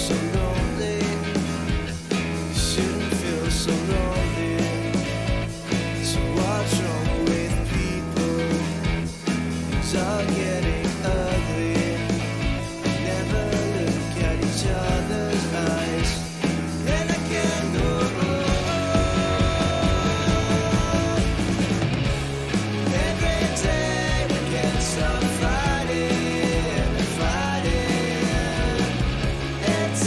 so lonely. You shouldn't feel so lonely. So what's wrong with people? Things are getting ugly. Never look at each other's eyes. And I can't go on. Every day we can't stop fighting and fighting. It's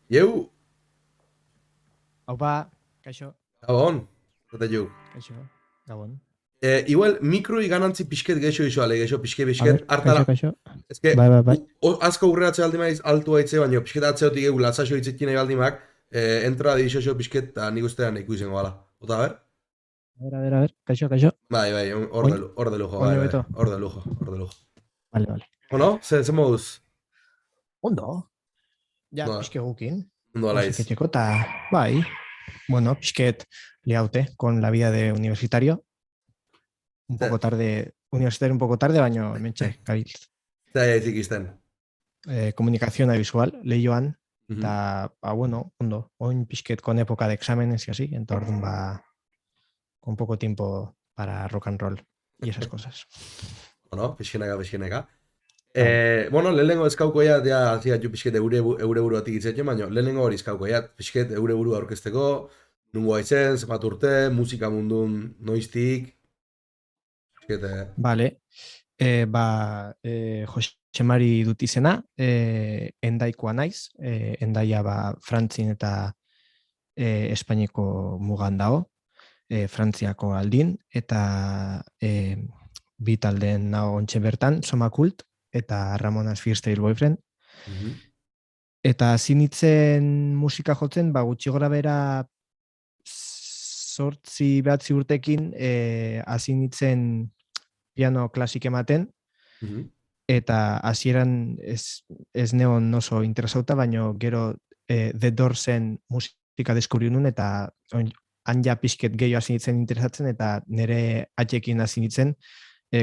Jeu, Haupa, kaixo, gabon, zate ju. kaixo, gabon. Igual, mikroi ganantzi pixket geixo iso, ale, geixo A pixket, ber, hartala. kaixo. Eske, Bai. asko urreatze aldi maiz altu haitze, baina pixket atzeotik egu latzaxo hitzekin nahi aldi mak, entra dixoxo pixket, eta nik ustean ikusen goala. Ota, ber? A ber, kaixo. Bai, Oin? hor de lujo, Oin bai, hobeto? hor de lujo, hor de lujo. Vale. Bueno, ze moduz? Ondo, ja, No, pixke gukin. ondo alaiz. Musiketxeko, eta bai, bueno, pixket liaute con la vida de universitario. Un poco tarde, baino mentxe, gabil. Eta jaizik izten. Comunicación visual, lehioan, Mhm. eta, bueno, ondo, oin pixket con época de exámenes y así, entonces orduan con poco tiempo para rock and roll y esas cosas. Bueno, pixkenaka. Bai. Lehenengo eskauko ja, zia ju pixket eure buruatik itzetxe, baina lehenengo hori eskauko ja, pixket eure burua aurkezteko, nungo haitzen, zemat urte, musika mundun noiztik, pixket, Vale. Jose Mari dut izena, endaikoa naiz, endaia Frantzin eta Espainiako mugan dago, Frantziako aldin, eta bi taldeen nago ontxe bertan, Somakult eta Ramonas Firstyle Boyfriend. Eta zinitzen musika jotzen, gutxi gora bera 8-9 urtekin hasi nintzen piano klasik ematen, eta hasieran ez neon oso interesauta, baino gero The Doorsen musika deskubriu nun, eta anja pixket gehiago hasi nintzen interesatzen, eta nire atxekin hasi nintzen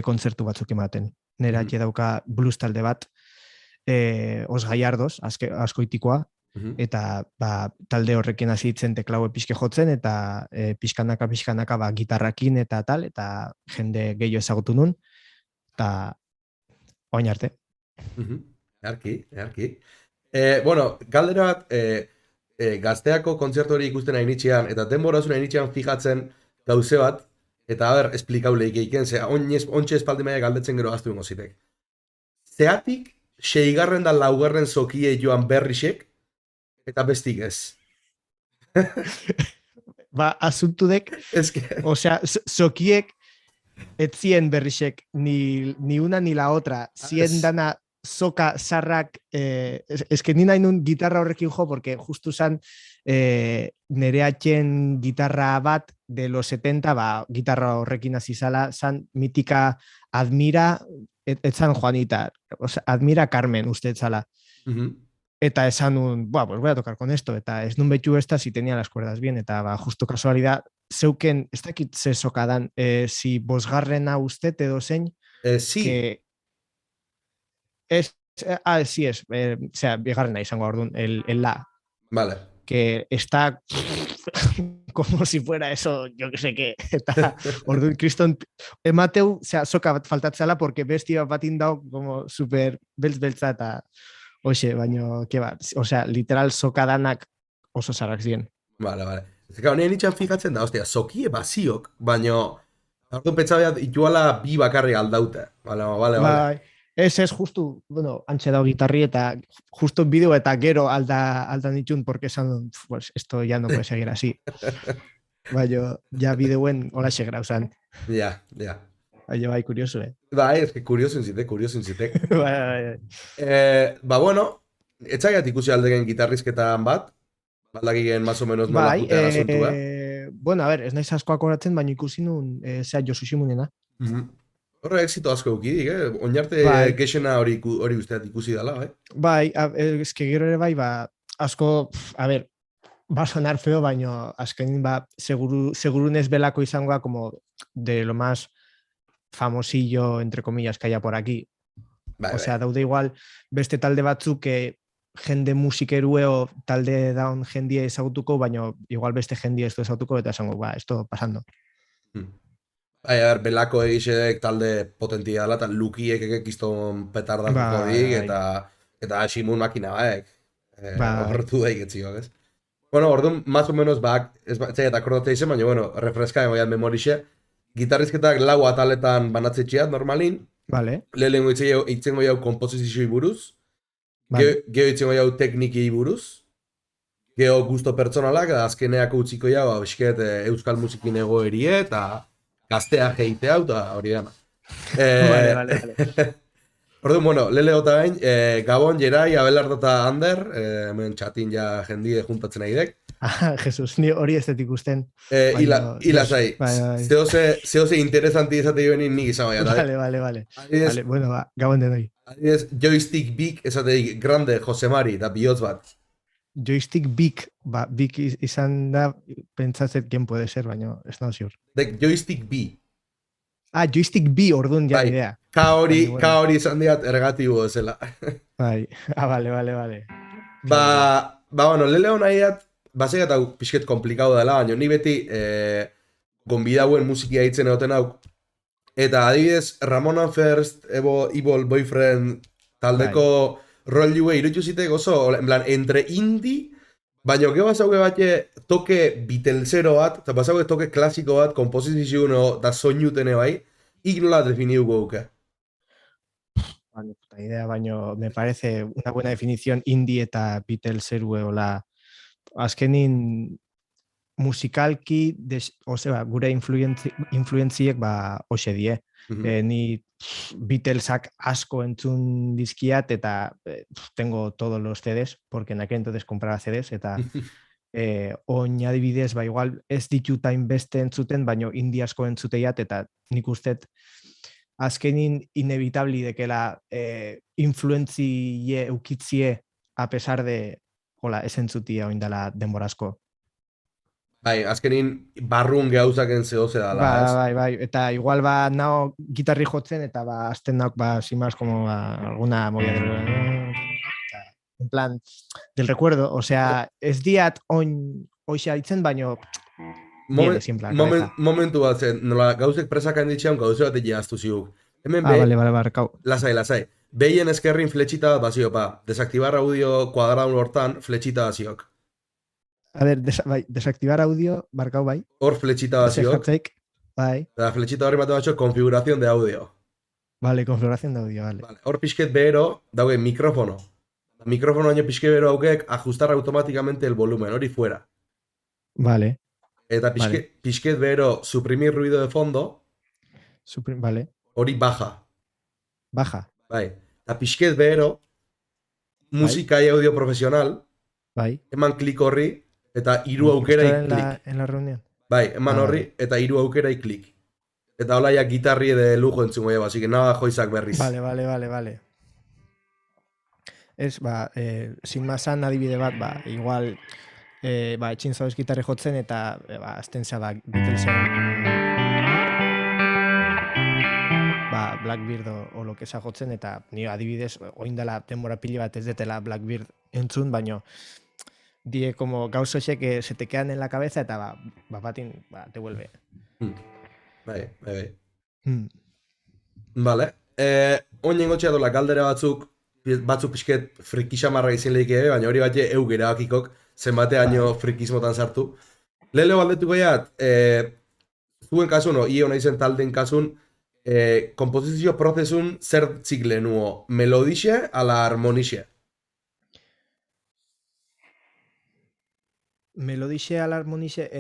kontzertu batzuk ematen. Nire atxe dauka blues talde bat, Os Gallardos, askoitikoa, eta talde horrekin hasi nintzen teklaue pixke jotzen, eta pixkanaka gitarrakin eta tal, eta jende gehiago ezagutu nun, eta oin arte. Earki. Galdera bat, gazteako kontzertu hori ikusten nahi nitxean, eta denborazun nahi nitxean fijatzen gauze bat, eta esplikauleik eiken, ze ontxe espaldi maia galdetzen gero gaztu ingo zitek. Zeatik, 6. da 4. zokie joan berrisek, eta bestik ez. Asuntu dek, osea, zokiek etzien berrisek, ni una ni la otra, zien dana soka sarrak, eske ni nahi nun gitarra horrekin jo, porque justu zan nere atxen gitarra bat de los 70, gitarra horrekin hasi zala, zan mitika Admira, etzan Juanita, osea, Admira Carmen, uste etzala. Eta esan nun, pues voy a tocar con esto, eta ez nun betu esta si tenía las cuerdas bien, eta justo casualidad, zeuken, ez dakit ze sokadan, si 5. uste edo zein, Sí. Que sí es, o sea, 2. izango orduan, el la. Vale. Que está como si fuera eso, yo que sé qué, eta orduan kriston emateu, o sea, soka bat faltatzala, porque bestia batin dau como super beltza eta hoxe, baino, que ba, o sea, literal sokadanak oso zarrak ziren. Vale. Zeka, honean itxan fijatzen da, ostia, zokie baziok, baino, orduan pentsabea ituala bi bakarri aldaute. Vale. Ez justu, bueno, antxe dago gitarri eta justo bideo eta gero aldan ditun, porque esan, pues, esto ya no puede seguir así. Baina, ja bideoen hola segra usan. Ja. Baina, bai, kurioso, Ez que kurioso inzitek. Bai. Bueno, etxaiat ikusi aldegen gitarrizketan bat, baldakigen más o menos nola jutean asuntua. Bueno, a ver, ez naiz asko akoratzen, baina ikusi nun, zea Josu Simonena. Horre exito asko eukidik, oinarte gexena hori usteat ikusi dela, Bai, eske gero ere bai, asko, a ver, va a sonar feo, baina azkenin segurunez belako izangoa como de lo más famosillo, entre comillas, que haya por aquí. O sea, daude igual beste talde batzuk jende musikerueo talde daun jendia ezagutuko, baina igual beste jendia ez du ezagutuko, eta esango, esto pasando. Belako egizek talde potentia dela, eta lukiek egekizton petardan jodik, eta Simun makina baek. Horretu daik etziok, ez? Bueno, orduan, más o menos, ez zaiat akordate izen, baina, bueno, refreska emoiat memorixe. Gitarrizketak 4 ataletan banatzetxeat, normalin. Vale. Lehenengo itzengo jau kompozizioi buruz. Gero itzengo jau teknikei buruz. geho gusto pertsonalak, da azkeneako utziko ja, ba, bisket, euskal musikin egoerie, eta gaztea jeite hau, eta hori dena. Vale. Orduan, bueno, lele gota bain, Gabon, Jerai, Abelardo eta Ander, hemen txatin ja jendie juntatzen nahi dek. Jesus, ni hori ez dut ikusten. Ila zai, Bai. zehose interesanti esate joanin nik izan baina. Vale. Adibidez, Vale, bueno, ba, gabon denoi. adibidez, joystick big esateik grande Jose Mari, da bihotz bat. Joystick big, ba, big izan da, pentsatzet gen puede ser, baina ez nago ziur. Dek joystick B. Joystick B ordun ja Bai. idea. Ka hori izan diat ergatibo ezela. Bai, vale. Ba, bueno, lele hona iat, basegat hau pixket komplikau dela, baina ni beti gonbidauen musikia hitzen egoten hau. Eta adibidez, Ramona First, Evil Boyfriend taldeko rollue irutu zitek oso, en plan, entre indie, baina ge basauge bate toke Beatlesero bat, eta basauge toke klasiko bat, komposizio da soinutene bai, ignola definiuko duke. Vale, puta idea, baina me parece una buena definición indie eta Beatleserue hola. Azkenin musikalki, gure influentziek ba hoxe die. Ni Beatlesak asko entzun dizkiat eta tengo todos los CDs, porque en aquel entonces compraba CDs eta oin adibidez, ba igual ez ditut hainbeste entzuten, baino indie asko entzuteiat eta nik ustet azkenin inevitabli dekela influentzie eukitzie a pesar de hola, ez entzutia oindala denborazko. Bai, azkenin barrun gauzaken zehose dala. Bai, eta igual ba nao gitarri jotzen eta ba azten nauk ba sin más como alguna movida en plan del recuerdo, o sea, ez diat hoxe itzen baino Momentu bat zen, nola gauzek presaka handitxean gauze bat jaztu ziuk. Hemen vale, kau. Lasai. Behien eskerrin fletxita bat bazio, pa. Desaktibar audio kuadraun hortan fletxita baziok. A ver, desactivar audio, barkau bai. Hor fletxita baziok. Bai. Eta fletxita horri bat batxo, configuración de audio. Vale, configuración de audio, vale. Hor pixket behero, dauge mikrofono. Mikrofono baino pixket behero aukek, ajustar automáticamente el volumen, hori fuera. Vale. Eta pixket behero, suprimir ruido de fondo. Vale. Hori baja. Bai. Eta pixket behero, musika y audio profesional. Bai. Eman klik horri, eta hiru aukera klik. En la reunión. Bai, eman horri, eta hiru aukera klik. Eta hola ya gitarri de lujo entzungo ya, así que nada joizak berriz. Vale. Ez, ba, sin masan adibide bat, ba, igual, ba, etxin zauz gitarri jotzen, eta, ba, azten za, ba, Beatlesen, ba, Blackbird o lo que sea jotzen, eta ni adibidez, oindala denbora pili bat ez detela Blackbird entzun, baino, die como gauzoxe que se te quedan en la cabeza, eta, ba, batin, ba, te vuelve. Bai. Vale. Oinen gotxea dola galdera batzuk pixket frikixamarra izin lehike, baina hori bat eugera akikok, zenbateaino frikismotan sartu. Lehelo baldetuko jat, zuen kasun, io nahi zen talden kasun, komposizio prozesun zer txikle nuo, melodixe ala harmonixe? Melodixe ala harmonixe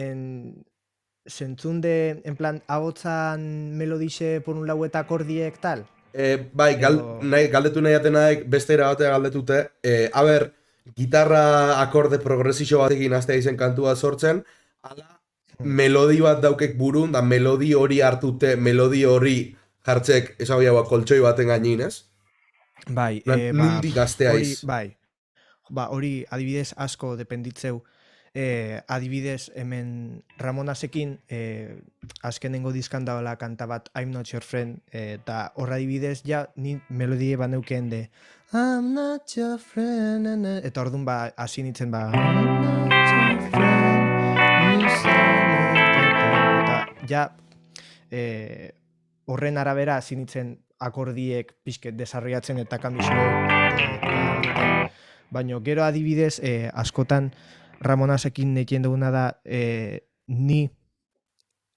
zentzun de, en plan, ahotzan melodixe por un lau eta akordiek tal? Bai, galdetu nahi atenaek beste erabatea galdetute, aber, gitarra akorde progresixo batekin aztea izen kantua sortzen, ala melodi bat daukek burun, da melodi hori hartute, melodi hori jartzek, esan hau koltsoi baten gainin, ez? Bai, nundik aztea iz. Bai, ba, hori adibidez asko dependitzeu, adibidez hemen Ramonasekin azkenengo dizkan daola kanta bat I'm Not Your Friend, eta horra adibidez ja ni melodie baneuken de I'm not your friend, eta orduan ba hasi nintzen ba I'm not your friend, you eta ja horren arabera hasi nintzen akordiek pixket desarrollatzen eta kambixoek, baina gero adibidez askotan Ramonasekin nekien duguna da ni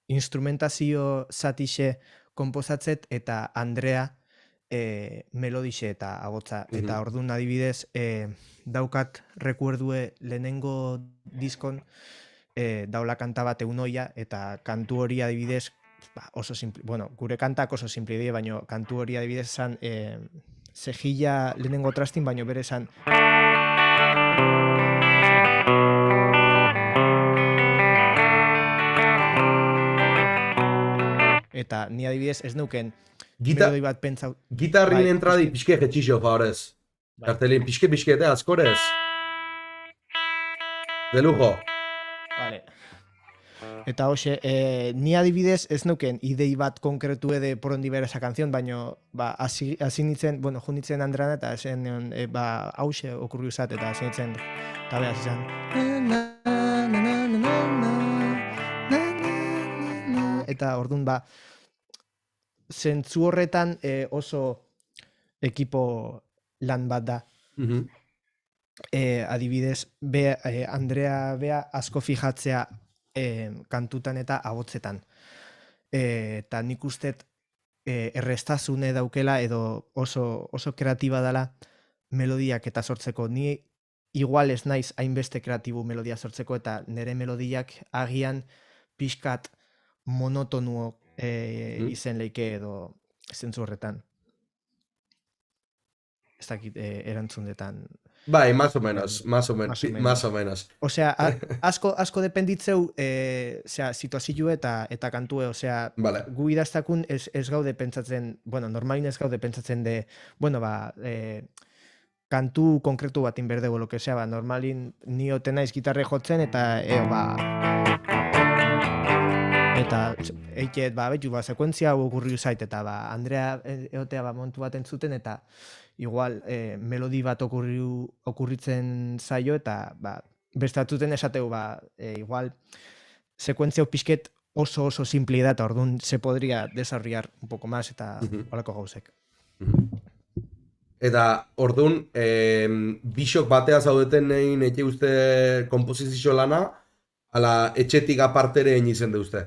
instrumentazio zatixe komposatzet eta Andrea melodixe eta agotza. Eta orduan adibidez, daukat rekuerdue lehenengo diskon, daula kanta bat eunoia, eta kantu hori adibidez, oso simple, bueno, gure kantak oso simple die, baina kantu hori adibidez zan, zejilla lehenengo trastin, baina bere zan... Eta ni adibidez ez neuken melodi bat pentsau... Gitarrin entradi pixke jetxixo, favorez. Kartelin, pixke, askorez. De lujo. Vale. Eta hoxe, ni adibidez ez neuken idei bat konkretu de por ondi bera esa canción, baina hasi nintzen, bueno, junitzen Andrana eta esen hause okurriu zat, eta hasi nintzen, eta behaz izan. Eta orduan zentzu horretan oso ekipo lan bat da. Adibidez, Andrea bea asko fijatzea kantutan eta agotzetan. Eta nik ustet errestazune daukela edo oso kreatiba dela melodiak eta sortzeko. Ni igual ez naiz hainbeste kreatibu melodia sortzeko, eta nire melodiak agian pixkat monotonuo izen leike edo zentzu horretan. Ez dakit erantzundetan. Bai, más o menos. Osea, asko dependitzeu situazio eta kantue, osea, vale. Gu idaztakun ez gaude pentsatzen, bueno, normalin ez gaude pentsatzen de, bueno, kantu konkretu batin berdego, lo que sea, normalin ni ote naiz gitarre jotzen eta eta eiket, betu, sekuentzia okurriu zait, eta Andrea eotea montu bat entzuten, eta igual melodi bat okurritzen zaio, eta bestatzuten esateu, igual sekuentzia pixket oso simple da, eta orduan se podría desarrollar un poco más, eta holako gauzek. Eta orduan, bisok batea zaudeten egin eke uste komposizio lana, ala etxetik apartere egin izen de uste?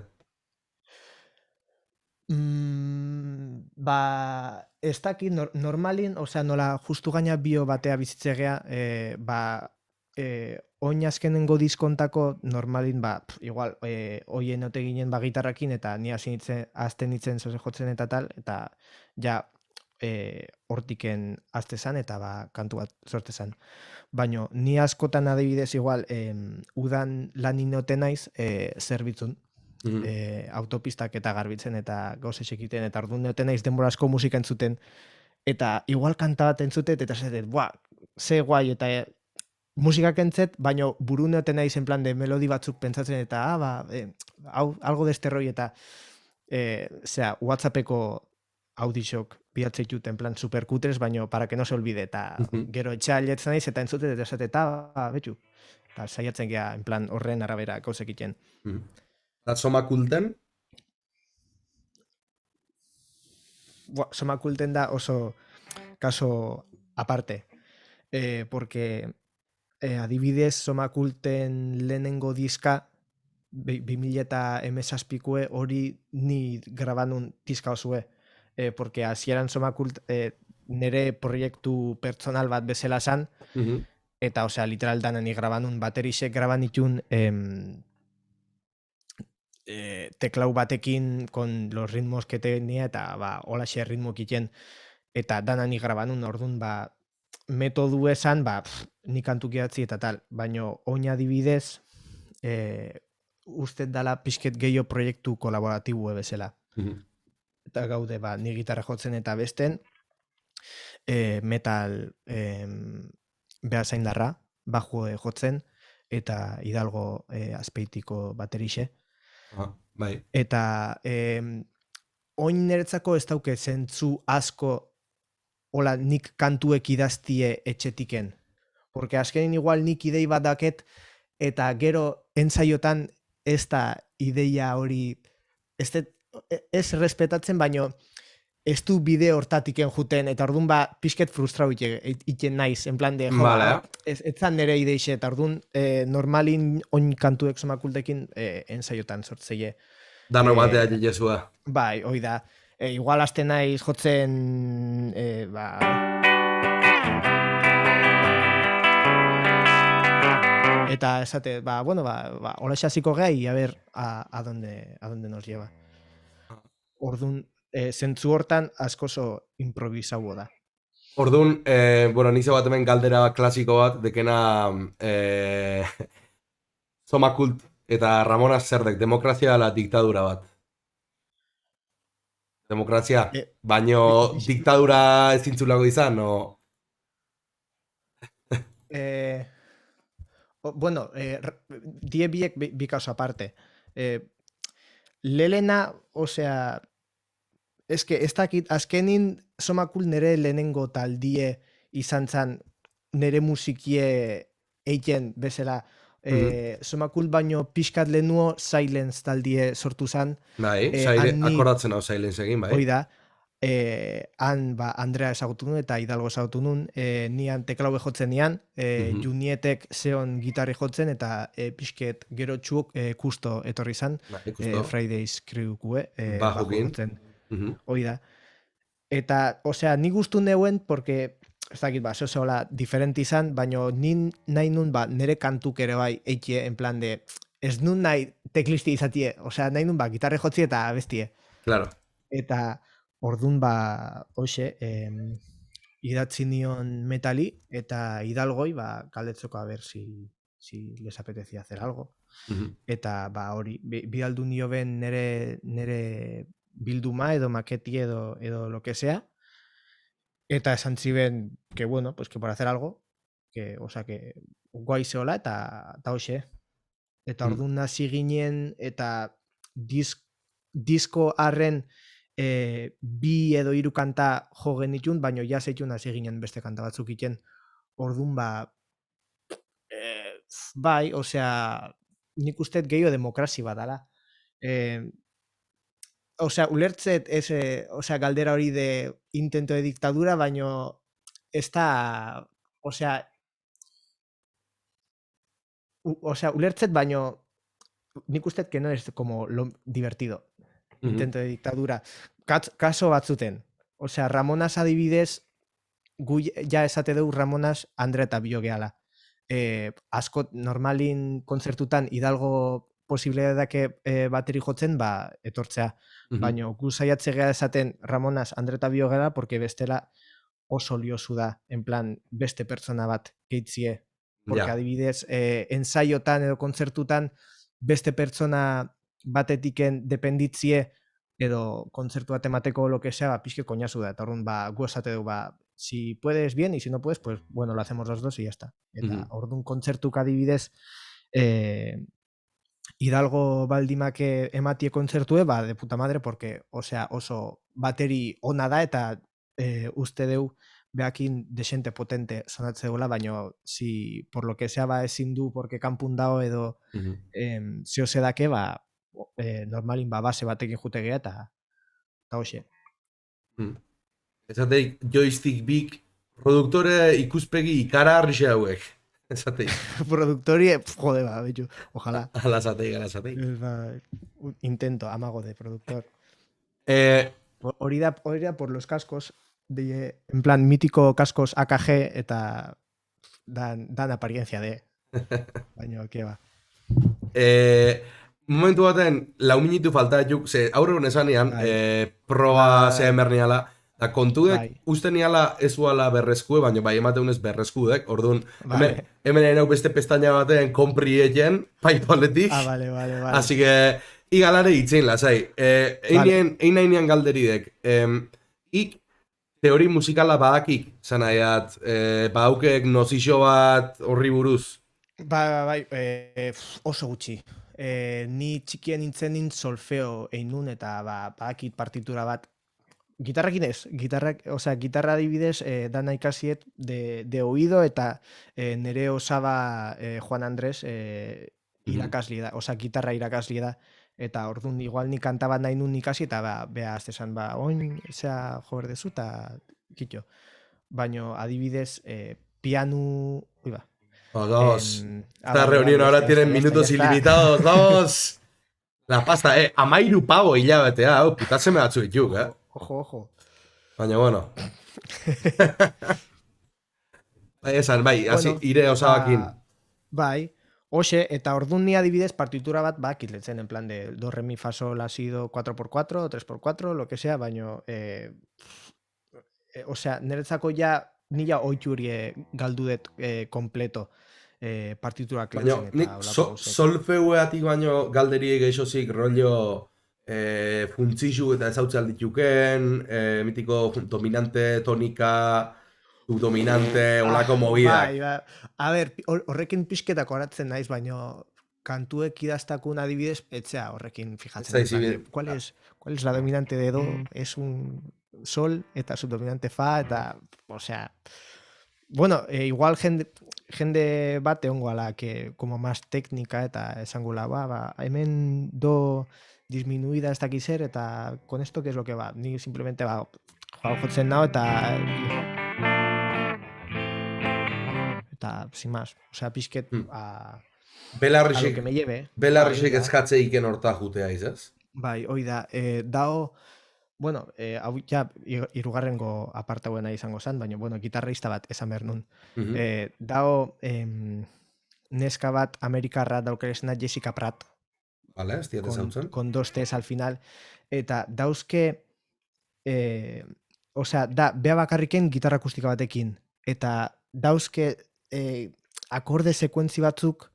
Ez dakit, normalin, osea, nola justu gaina bio batea bizitzegea, oin azkenengo diskontako normalin, igual, oien ote ginen gitarrakin, eta ni azten nitzen zoze jotzen eta tal, eta ja hortiken azte zan, eta kantu bat sorte zan. Baina ni askotan adibidez igual, udan lan inote naiz zerbitzun. Autopistak eta garbitzen eta gauze egiten, eta orduan neoten naiz denbora asko musika entzuten, eta igual kanta bat entzutet, eta zetet, ze guai, eta musikak entzet, baina buru neoten naiz en plan de melodi batzuk pentsatzen, eta algo desterroi, eta WhatsAppeko audixok bihatzeit en plan superkutres, baina para que no se olvide, eta gero etxaletzen naiz, eta entzutet, eta zetet, betxu, eta saiatzen gea en plan horren arabera gauzek iten. Eta somakulten? Somakulten da oso kaso aparte. Porque adibidez somakulten lehenengo diska 2017 hori ni grabanun diska osue. Porque hasieran somakult nere proiektu pertsonal bat bezala zan, eta osea literal danan ni grabanun baterisek graban itun teklau batekin con los ritmos que tenía, eta holaxe ritmo kiten, eta danani grabanun, orduan metodu esan, nik kantuk idatzi eta tal, baina oin adibidez uste dala pixket gehiago proiektu kolaboratibu bezala. Eta gaude, ni gitarra jotzen eta besten, metal behazaindarra, baju jotzen, eta Hidalgo Azpeitiko baterixe. Bai. Eta oin niretzako ez dauke zentzu asko hola nik kantuek idaztie etxetiken. Porque azkenin igual nik idei bat daket, eta gero entzaiotan ez da ideia hori ez respetatzen, baino ez du bide hortatiken juten, eta orduan pixket frustrau iten naiz, en plan de, ez zan nire ideixe, eta orduan normalin oin kantuek somakultekin entzaiotan sortzeie. Dano batea jilezua. Bai, hoi da. igual hasten naiz jotzen, ba... Eta esate, bueno, hola hasiko gai, a ver a dónde nos lleva. Ordun, zentzu hortan askoso improvisau da. Orduan, bueno, nize bat hemen galdera klasiko bat, dekena Zomakult eta Ramona Zerdek, demokrazia ala diktadura bat. Demokrazia, baino diktadura ezintzulako izan, o... Bueno, die biek bi kausa aparte. Lelena, osea, eske ez dakit, azkenin Zomakul nere lehenengo taldie izan zan nere musikie eiten bezala. Zomakul baino pixkat lehenuo Silence taldie sortu zan. Bai, akordatzen hau Silence egin, bai. Hoi da. Han Andrea ezagutu nun eta Hidalgo ezagutu nun, nian teklaue jotzen nian, Junietek zeon gitarri jotzen eta pixket gero txuk kusto etorri zan, Fridays Crewkue, bajo jotzen, hoi da. Eta, osea, ni guztu neuen, porque, ez dakit, zola diferent izan, baino nahi nun, nere kantuk ere bai, eitie, en plan de, ez nun nahi teklisti izatie, osea, nahi nun, gitarri jotzi eta bestie. Claro. Eta, ordun hoxe, idatzi nion Metali eta Hidalgoi galdetzeko a ver si les apetecía hacer algo. Eta hori, bidaldu nio ben nere bilduma edo maketi edo lo que sea. Eta esan ziben que bueno, pues que por hacer algo, que, o sea, que guai zeola eta hoxe. Eta ordun hasi ginen eta disko harren bi edo hiru kanta jo genitun, baino ja zeitun hasi ginen beste kanta batzuk iten. Ordun bai, osea, nik usteet gehiago demokrazi badala. Osea, ulertzet osea, galdera hori de intento de dictadura, baino ez da, osea, ulertzet, baino nik usteet que no es como lo divertido. Intento de dictadura. Kaso batzuten. Osea, Ramonas adibidez, gu ja esate dugu Ramonas Andre eta Bio gehala. Asko normalin kontzertutan Hidalgo posibilidadake bateri jotzen, etortzea. Baina gu saiatze geha esaten Ramonas Andre eta Bio gehala, porque bestela oso liosu da, en plan, beste pertsona bat geitzie. Porque adibidez, ensaiotan edo kontzertutan beste pertsona batetiken dependitzie edo kontzertu bat emateko lo que sea, pixke koñazu da. Eta orduan, gu esate du, si puedes bien, y si no puedes, pues bueno, lo hacemos los dos y ya está. Eta orduan kontzertuk adibidez, Hidalgo baldimake ematie kontzertue, de puta madre, porque, osea, oso bateri ona da, eta uste deu behakin desente potente sonatze duela, baino, si por lo que sea ezin du, porque kanpun dao edo zeo sedake, normalin base batekin jutegea eta hoxe. Esateik, joystick big, produktore ikuspegi ikaragarri hauek. Esateik. Produktori, jode, betxu, ojalá. Ala esateik. Intento, amago de productor. Hori da por los cascos, en plan, mítico cascos AKG, eta dan apariencia de. Baina, ke ba. Momentu baten, lau minutu falta, aurre honen esanean, proba zehen berniala, da kontudek uste niala ez uala berrezkue, baina bai emateunez berrezkudek, orduan, hemen egin hau beste pestaina baten kompri egen, paipaletik. Vale. Así que, igalare itzein lasai. Ein nahinean galderidek, ik teori musikala badakik, zanaiat, badaukek nozixo bat horri buruz? Bai, oso gutxi. Ni txikien nintzen solfeo egin nun, eta badakit partitura bat. Gitarrakin ez, gitarra adibidez dana ikasiet de oído, eta nere osaba Juan Andrés irakasli da, gitarra irakasli da, eta orduan igual ni kanta bat nahi nun ikasi, eta beha azte esan, oin, zea jo berdezu, eta kitxo. Baina adibidez pianu... Ui ba. Vamos, esta reunión ahora tienen minutos ilimitados, vamos. La pasta, amairu pavo hilabetea, putatzen behatzu dituk, Ojo. Baina, bueno. Bai, esan, bai, hasi, Bueno, ire osabakin. bai, hoxe, eta orduan ni adibidez partitura bat kitletzen, en plan de do, re, mi, fa, sol, la, si, do, 4x4, 3x4, lo que sea, baino, osea, niretzako ja, nila oiturie galdu dut kompleto partitura Baina, kletzen nik eta olako gauzek. solfeueatik baino galderi geixozik rollo funtzixu eta ezautzea dituken, mitiko dominante, tonika, subdominante, olako movidak. Bai. A ber, horrekin pixketak oratzen naiz, baino kantuek idaztakun adibidez, etzea horrekin fijatzen. Ez En plan de, zaizi- ¿cuál es la dominante de do? Es un sol eta subdominante fa, eta, osea, bueno, igual jende bat egongo ala, que como más técnica eta esangula, hemen do disminuida ez dakiz zer, eta con esto, ¿qué es lo que va? Ni simplemente jotzen nao, eta sin más, osea, pixket a lo Belarrixek, que me lleve. belarrixek Bai, hoi da. ezkatze iken horta jutea izaz. Bai, hoi da. Dao, bueno, hau ja irugarrengo apartauena izango zen, baina, bueno, gitarrista bat esan behar nun. Dao, neska bat amerikarra daukeresena Jessica Pratt, Vale, ez diat ezautzen. con 2 T's al final, eta dauzke, osea, da, bea bakarriken gitarra akustika batekin, eta dauzke akorde sekuentzi batzuk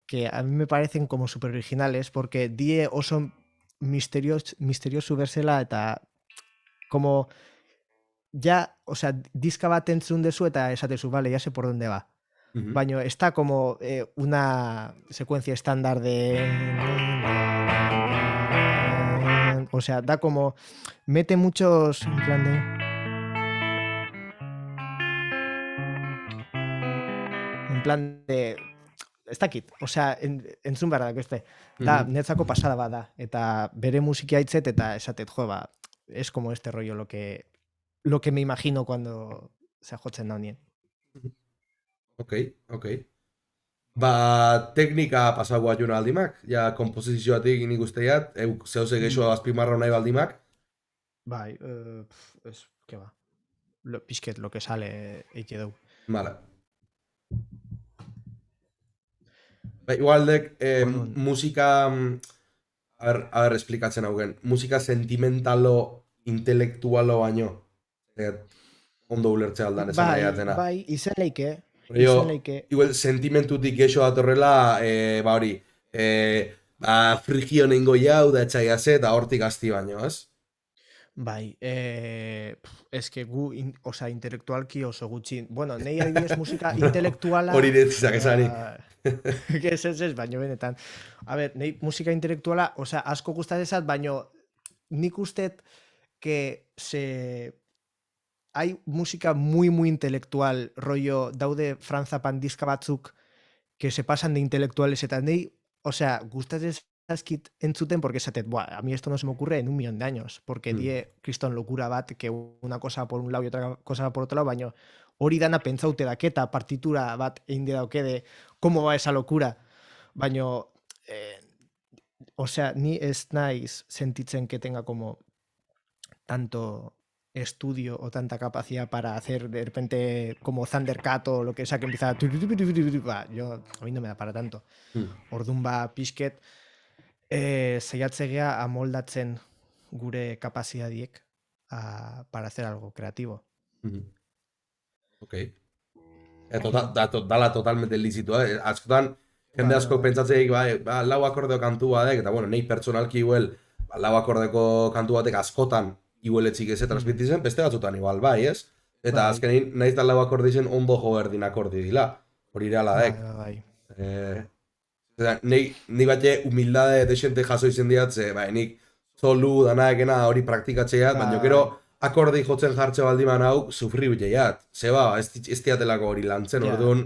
que a mí me parecen como super originales, porque die oso misterioso berzela, eta como ya, o sea, diska bat entzun dezu eta esatezu, vale, ya sé por dónde va. Baino está como una secuencia estándar de... O sea, da como... Mete muchos... En plan de... En plan de... Ez dakit, osea, entzun behar da, beste. Da, netzako pasada bada, eta bere musikia itzet, eta esatet, jo, es como este rollo lo que me imagino cuando se jotzen da honien. Ok. Ba, teknika pasago aiuna aldimak, ja, komposizioatik nik usteiat, zehose geixo azpimarra nahi baldimak. Bai, es, que va. Pixket, lo que sale eite deu. Vale. Ba, igualdek, musika, a ver, esplikatzen haugen, musika sentimentalo, intelektualo baino, ondo ulertzea aldan esan nahi atena. Bai, izen leike. Igual, sentimentutik geixo datorrela, ba hori, frigio nengo jau da etxaia ze, eta hortik asti baino, ez? Bai, es que gu, osea, intelektualki oso gutxi. Bueno, nei adibidez musika intelektuala... Hori detzizak esani. Ez, baino benetan. A ver, nei musika intelektuala, osea, asko gustatzezat, baino nik ustet que hay música muy intelectual, rollo, daude Franz Zappan diska batzuk que se pasan de intelectuales, eta nei, osea, gustatzez askit entzuten porque esatet, a mí esto no se me ocurre en 1.000.000 de años, porque die kriston locura bat, que una cosa por un lado y otra cosa por otro lado, baino hori dana pentsaute daketa partitura bat einde dauke de cómo va esa locura, baino osea, ni ez naiz sentitzen que tenga como tanto estudio o tanta capacidad para hacer de repente como Thundercat o lo que sea que empieza a mí no me da para tanto. Orduan ba pixket saiatzegea amoldatzen gure kapazidadiek para hacer algo creativo. Ok. Dala totalmente lizitua. Askotan, jende asko pentsatzeik, lau akordeo kantu batek, eta bueno, nei pertsonalki igual, lau akordeko kantu batek askotan igual etxik eze transmititzen, beste batzutan igual, bai, ez? Eta azkenin, nahiz da lau akorde izen ondo jo berdin akordi dila. Hori reala dek. Ni bate humildade desente jaso izen diatze, nik zolu danaekena hori praktikatzeat, baina gero akordei jotzen jartze baldiman hau, sufri biteiat. Zeba, ez diatelako hori lantzen, orduan,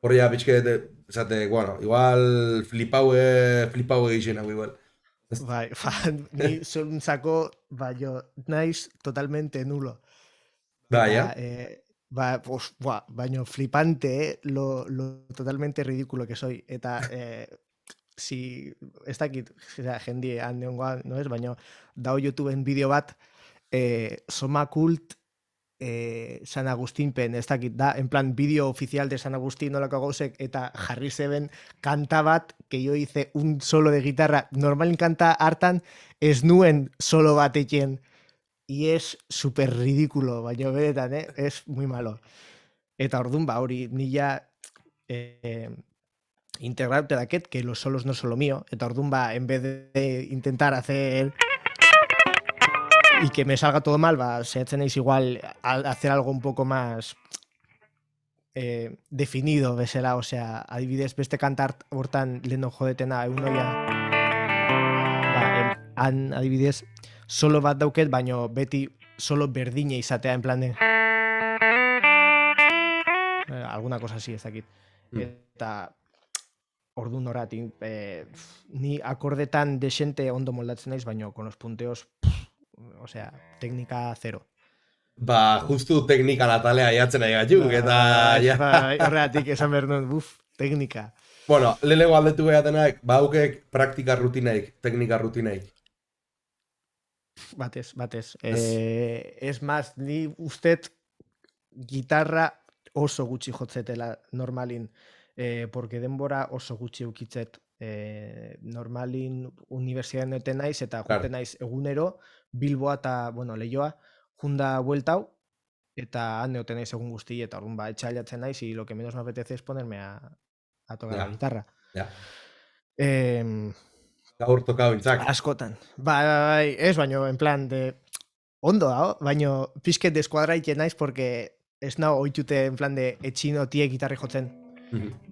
hori apitxke, esate, bueno, igual flipau egiten hau igual. Bai, ni zoluntzako, jo, naiz totalmente nulo. Baina flipante, lo totalmente ridículo que soy. Eta, si, ez dakit, jendie handeongoa, no ez, baina dao YouTubeen bideo bat, Soma Kult San Agustinpen, ez dakit, da, en plan, vídeo oficial de San Agustín nolako gauzek, eta jarri zeben kanta bat, que yo hice un solo de guitarra, normalin kanta hartan, ez nuen solo bat ekien, y es super ridículo, baina beretan, es muy malo. Eta orduan, ba, hori, nila integrarte daket, que los solos no son lo mío, eta orduan, ba, en vez de intentar hacer y que me salga todo mal, va, si tenéis igual hacer algo un poco más definido, bezala, o sea, adibidez beste kantar hortan leheno jodetena eunoia, ba, han adibidez solo bat dauket, baino beti solo berdine izatea, en plan de alguna cosa así, ez dakit. Eta orduan horatik, ni akordetan desente ondo moldatzen naiz, baino con los punteos, o sea, técnica cero. Ba, justu teknika natalea aiatzen nahi gatuk, eta... ja. Horregatik esan behar nuen, teknika. Bueno, lehenengo aldetu behatenak, baukek praktika rutinaik, teknika rutinaik. Batez. Es más, ni usted gitarra oso gutxi jotzetela normalin, porque denbora oso gutxi eukitzet. Normalin universidaden eten naiz, eta joten naiz egunero, Bilboa eta, bueno, Leioa, junda bueltau, eta han neoten naiz egun guzti, eta orduan ba, etxailatzen naiz, y lo que menos me apetece es ponerme a tocar la guitarra. Ja. Gaur tokau intzak. Askotan. Bai, ez, baino, en plan, de ondo dago, baino, pixket deskuadraiken naiz, porque ez nao oitute, en plan, de etxino tie gitarri jotzen.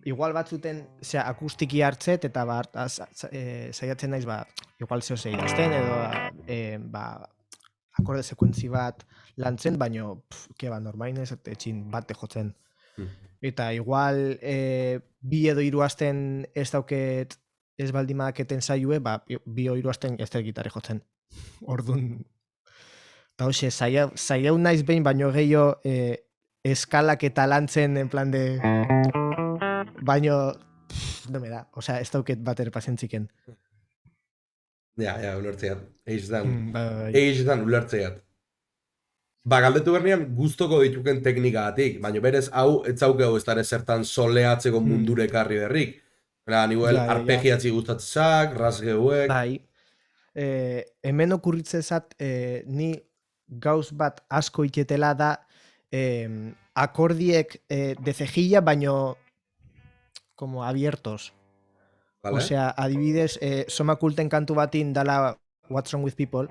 Igual batzuten, osea, akustiki hartzet, eta ba, saiatzen naiz, ba, igual zeo idazten, edo, ba, akorde sekuentzi bat lantzen, baino, keba, normalin ez etxin bate jotzen. Eta igual, bi edo hiru asten ez dauket, ez baldimadaketen zaiue, ba, bi o hiru asten ez dut gitarri jotzen. Orduan, eta hoxe, saiau naiz behin, baino gehiago, eskalak eta lantzen, en plan de... Baino, no me da. O sea, ez dauket bater pasentziken. Ja, ulertzeat. Eixetan ulertzeat. Ba, galdetu bernean guztoko dituken teknikagatik, baina berez hau etzaukegu ez dara zertan soleatzeko mundure karri berrik. Niguel arpegiatzi gustatzak, rasgeuek... Bai. Hemen okurritzezat, ni gauz bat asko iketela da akordiek de cejilla, baino como abiertos. ¿Vale? O sea, adibidez, Soma Kulten kantu batin dala What's Wrong With People.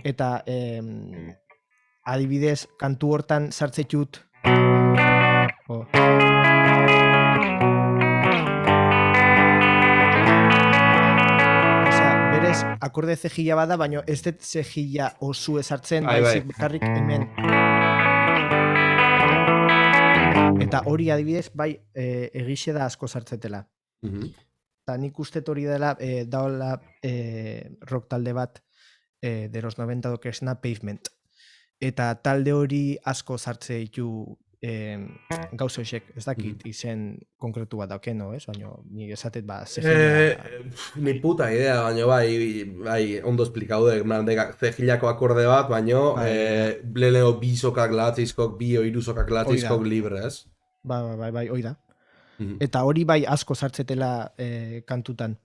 Eta adibidez, kantu hortan sartzetut berez, akorde cejilla bada, baino ez dut cejilla osu esartzen, baizik bakarrik hemen. Eta hori adibidez, bai, egixe da asko sartzetela. Eta nik uste hori dela, daola rock talde bat de los 90 dokesna Pavement. Eta talde hori asko sartze ditu gauza hoxek, ez dakit izen konkretu bat daukeno, ez? Baina ni esatet ba ni puta idea, baina bai ondo esplikaude, cejillako akorde bat, baina leheno bi sokak latzizkok, bi o hiru sokak latzizkok libre, ez? Bai, hoi da. Eta hori bai asko sartzetela kantutan.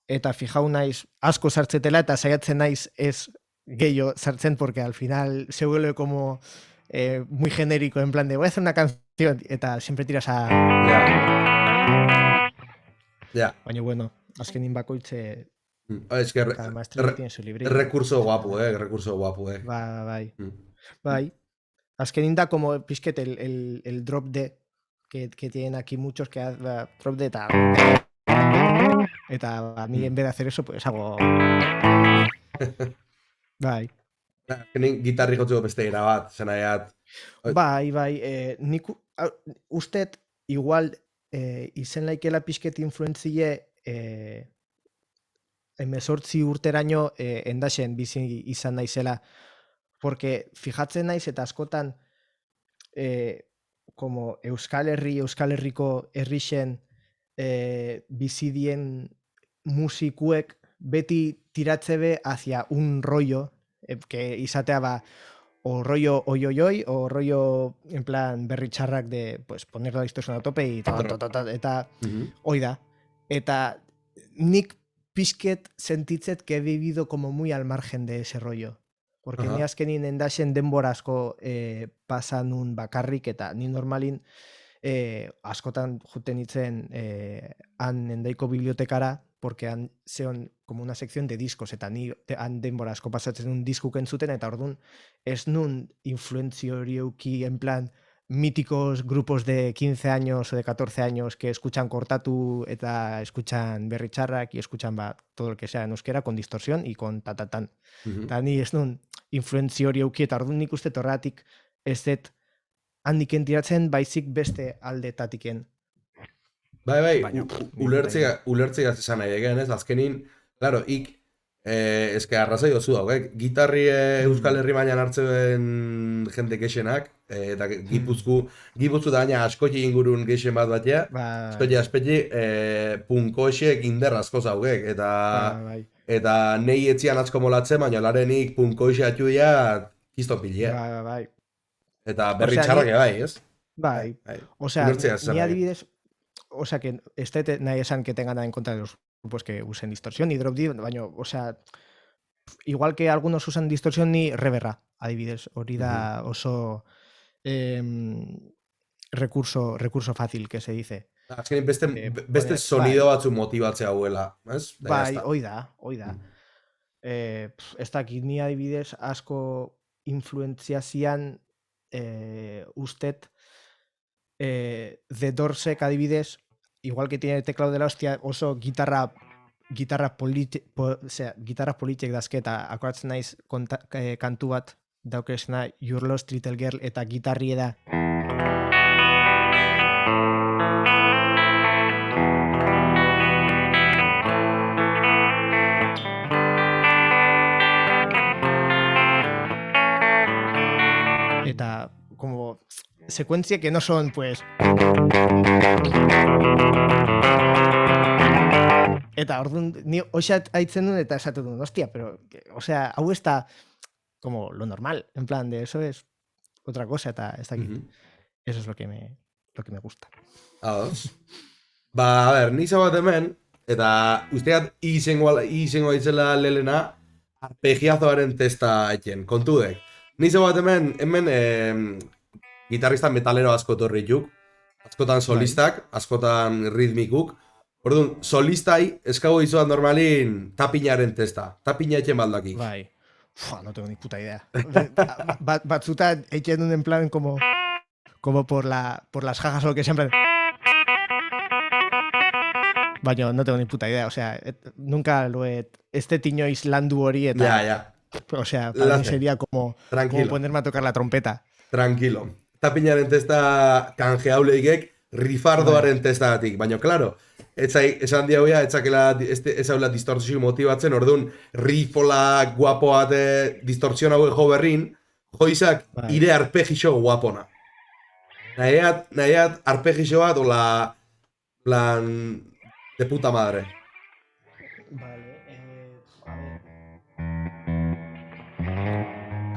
Eta fijau naiz asko sartzetela eta saiatzen naiz ez gehiago sartzen, porque al final se vuelve como muy genérico, en plan de voy a hacer una canción, eta siempre tiras a... Ja. Baina bueno, azkenin bakoitze... Es que cada maestro tiene su librito. Recurso guapo, recurso guapo, Bai. Bai. Azkenin da como pixket el drop D que tienen aquí muchos que drop D eta... Eta a mí en vez de hacer eso, pues hago... Bai. Azkenin gitarri jotzeko beste era bat, zenaiat. Bai, nik ustet igual izen laikela pixket influentzie 18 urteraino endaxen bizi izan naizela, porque fijatzen naiz eta askotan como Euskal Herriko herrixen bizidien musikuek beti tiratzebe hacia un rollo, que izatea ba, o rollo oi, o rollo en plan berri txarrak de pues, poner la distorsión a tope y eta hoi da. Eta nik pixket sentitzet que he vivido como muy al margen de ese rollo. Porque ni azkenin endaxen denbora asko pasa nun bakarrik, eta ni normalin askotan juten itzen han endaiko bibliotekara, porque han zeon como una sección de discos, eta ni han denbora asko pasatzen un diskuk entzuten, eta orduan ez nun influentzio hori euki en plan míticos grupos de 15 años o de 14 años que escuchan Kortatu eta escuchan berri txarrak y escuchan todo lo que sea en euskera con distorsión y con tatatan. Eta ni ez nun influentzio hori euki, eta orduan nik uste torratik ez dut handiken tiratzen, baizik beste aldetatiken. Bai, Baina, ulertzea esan nahi egen, ez? Azkenin, claro, eske arrazoi dozu dago, gitarri Euskal Herri mailan hartzen jende gexenak, eta Gipuzku da baina askoti ingurun gexen batea, askoti punkoxek indar asko zaugek, eta nei etzian atzko molatzen, baina larenik punkoxe atxuia kiston pilia. Bai. Eta berri txarrak bai, ez? Bai. Osea, ni adibidez, osea, que este nahi esan que tengan nada en contra de los grupos que usen distorsión y drop D, baina, osea, igual que algunos usan distorsión ni reverra, adibidez, hori da oso recurso fácil que se dice. Azkenin beste sonido batzu motibatzea hauela, ez? Bai, hoi da. Ez dakit ni adibidez asko influentziazian usted The Dorsek adibidez, igual que tiene el teclado de la hostia, oso gitarra politek dazketa, akoratzen naiz kantu bat daukezena Your Lost Little Girl, eta gitarrie da. Eta como secuencia que no son pues eta orduan ni hoxat aitzen duen eta esatu duen, hostia, pero o sea, hau ez da como lo normal, en plan de eso es otra cosa, eta ez dakit. Eso es lo que me gusta. A ver, ni bat hemen, eta usteat izango itzela lelena arpegiazoaren testa eten, kontudek. Ni bat hemen gitarrista metalero asko torrituk, askotan solistak, askotan ritmikuk. Orduan, solistai eskago izuan normalin tapinaren testa. Tapina eten baldaki. Bai. No tengo ni puta idea. Batzuta eten un en plan como por las jajas o lo que siempre. Baina no tengo ni puta idea, o sea, nunca lo he tiñoiz landu hori eta Ya. O sea, para mí sería como ponerme a tocar la trompeta. Tranquilo. Tapinaren testa kanjeauleikek rifardoaren testatik, baina claro, esan diauia, ez haula distortzio motibatzen, orduan rifola guapoate distortzio hau jo berrin, joizak ire arpegixo guapona. Nahiat arpegixo bat, ola plan de puta madre. Vale,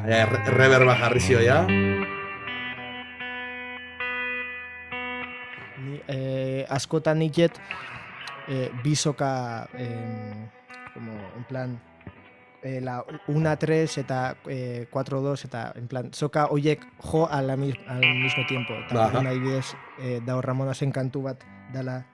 Reverba jarri zio, ya? Askotan niket bisoka como en plan la 1-3 eta 4-2 eta en plan soka oiek jo al mismo tiempo. Eta adibidez Dao Ramonasen kantu bat dala.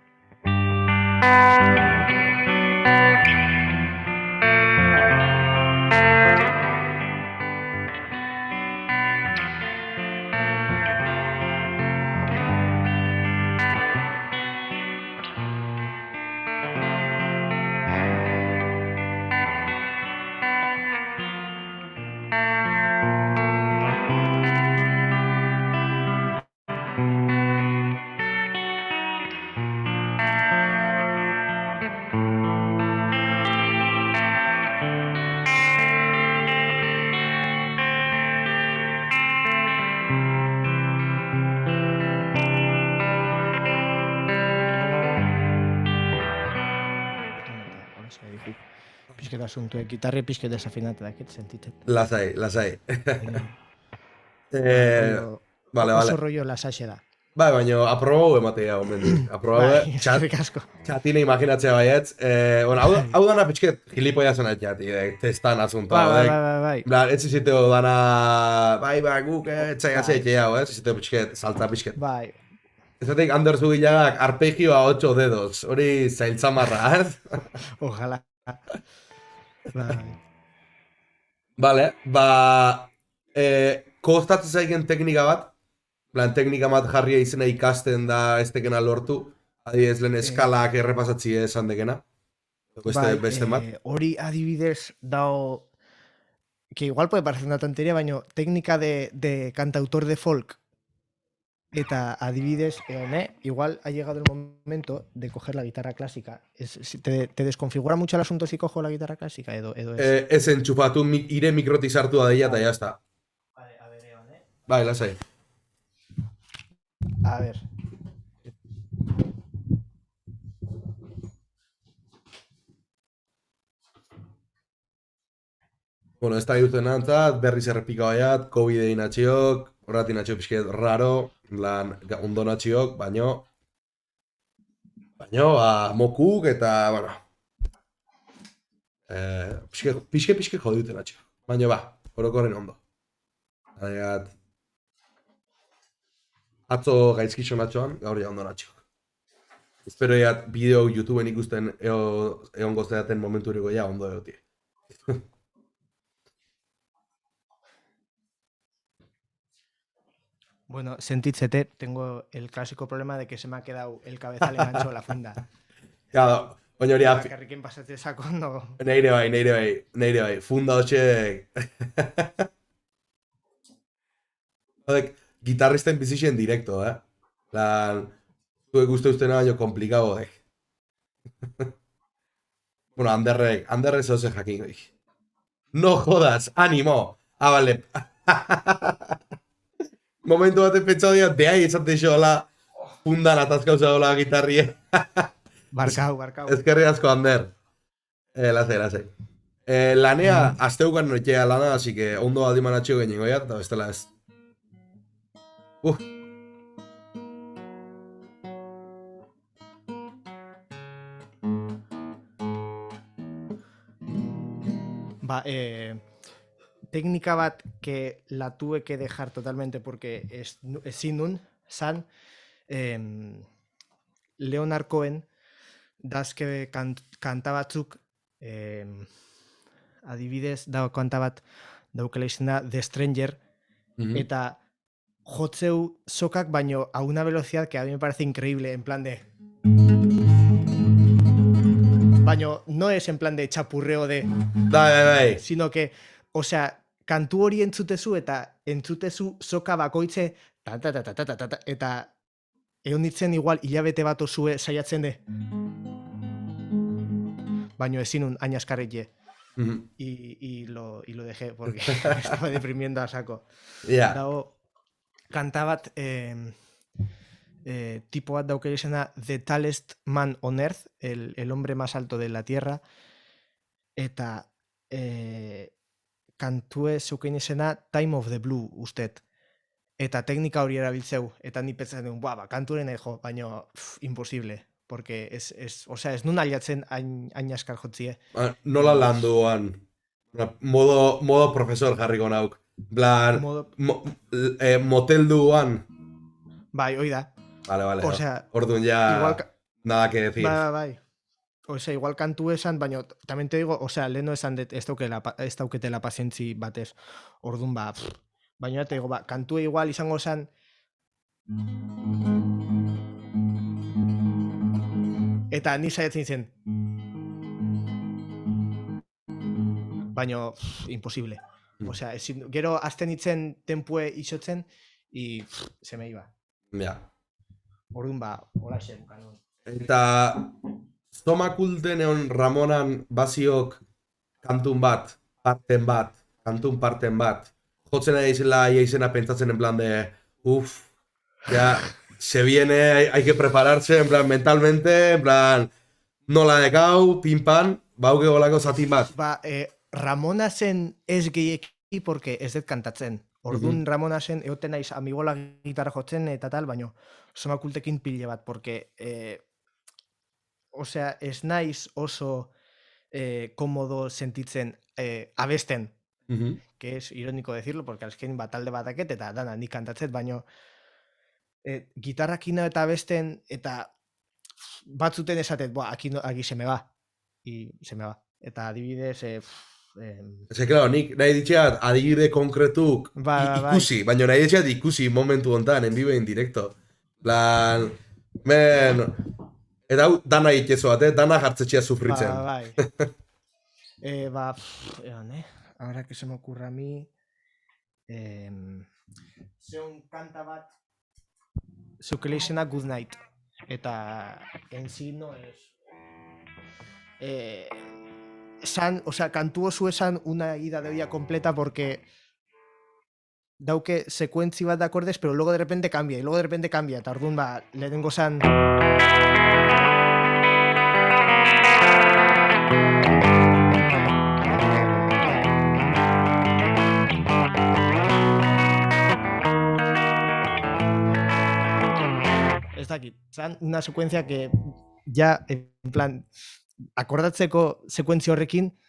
Pixket asuntuek, gitarri pixket desafinatu dakit, sentitzen. Lasai, lasai. Vale, Vale, oso vale. rollo lasaxe da. Bai, baina aprobau ematea gomendik. Aprobau, Bai, eskerrik asko. txatine imaginatzea baietz. Bueno, hau dana pixket gilipoia zena txati, testan asuntoa. Bai. Ez iziteo dana, bai, guk, etxai azeitea, ez? Iziteo pixket, saltza pixket. Bai. Ezatik Anders Zubilagak arpegioa 8 dedos, hori zailtzamarra, ez? Ojalá. Bai. Vale, kostatzen zaigen teknika bat, plan teknika bat jarria izena ikasten da ez tekena lortu, adibidez lehen eskalak errepasatzi esan dekena. Beste bat. Hori adibidez dao, que igual puede parecer una tontería, baina técnica de cantautor de folk. Eta adibidez, igual ha llegado el momento de coger la guitarra clásica. ¿Te desconfigura mucho el asunto si cojo la guitarra clásica? Edo es... Ez enchufatu ire mikrotik sartu da deia eta jazta. Vale, a ver, Bai, lasai. A ver. Bueno, ez da duten antzat, berriz errepika baiat, COVID-ein atxiok, horretin atxio pixket raro, lan ondo natxiok, baino, mokuk eta, bueno, pixke joduten atxio. Baina orokorren ondo. Adegat, atzo gaizkixo natxoan, gaur ja ondo natxiok. Espero eat bideo YouTubeen ikusten egon gozteaten momenturiko ja ondo egotie. Bueno, sentitzete, tengo el clásico problema de que se me ha quedado el cabezal enganchado a la funda. Ja, baina hori Bakarrikin pasatzen sako ondo. Neire bai, funda hotxe... Hodek, gitarristen bizixen direkto, Lan, zuek uste ustena baino komplikabo, Bueno, Anderrek zauze jakin, No jodas, ánimo! Vale. Momentu baten pentsatu dira, behai esate xola, fundan atazkauza dola gitarrie. Barkau. Ezkerri asko, Ander. Lasai. Lanea, asteukan noitea lana, así que ondo aldiman atxio genien goiat, eta bestela ez. Técnica bat que la tuve que dejar totalmente porque ezin nun, zan Leonard Cohen dazke kanta batzuk adibidez dago kanta bat daukela izena The Stranger eta jotzeu sokak baino a una velocidad que a mí me parece increíble, en plan de baino no es en plan de chapurreo de Bai. sino que, o sea, kantu hori entzutezu eta entzutezu soka bakoitze eta egon ditzen igual hilabete bat osue saiatzen de baino ezinun hain askarretxe y lo dejé porque me estaba deprimiendo a saco. Yeah. Dago kanta bat tipo bat daukera izena The Tallest Man on Earth, el hombre más alto de la Tierra, eta kantue zeukein izena Time of the Blue ustet. Eta teknika hori erabiltzeu, eta ni pentsatzen duen, kanturen ejo, baina imposible, porque o sea, ez nun aliatzen hain askar jotzie. Nola landuan, modo profesor jarriko nauk. Blan, motelduan. Bai, hoi da. Vale. O sea, orduan ya igual, nada que decir. Bai. O sea, igual kantu esan, baina también te digo, o sea, leheno esan ez dauketela pazientzi batez. Orduan baina te digo, kantu igual izango esan eta ni saiatzen zen. Baina imposible. O sea, gero azten itzen tempue isotzen y se me iba. Ja. Orduan hola xen, kanon. Eta Zomakulten egon Ramonan baziok kantun parten bat. Jotzen ari izela izena pentsatzen en plan de, ya se viene, hay que prepararse, en plan mentalmente, en plan, nola dekau, pim-pan, bauke golako zati bat. Ba, Ramonasen ez gehieki porque ez dut kantatzen. Ordun Ramonasen egoten naiz amigola gitarra jotzen eta tal, baino somakultekin pile bat, porque osea, ez naiz oso komodo sentitzen abesten, que es irónico decirlo, porque azken bat talde bataket eta dana nik kantatzet, baino gitarrakina eta abesten eta batzuten esatet, aquí se me va. Y se me va. Eta adibidez, claro, nik nahi ditxeat adibide konkretuk ikusi, baina nahi ditxeat ikusi momentu hontan, en vivo en directo. Plan, eta hau dana itezo bat, dana jartzetxea sufritzen. Bai. Ahora que se me ocurra a mí, zeun kanta bat, zeuke izena Good Night. Eta en sí no es... kantu oso esan una ida de olla completa porque dauke sekuentzi bat de acordes, pero luego de repente cambia, y luego de repente cambia, eta orduan ba, lehenengo san... Ez dakit, zan una secuencia que ya, en plan, akordatzeko sekuentzia horrekin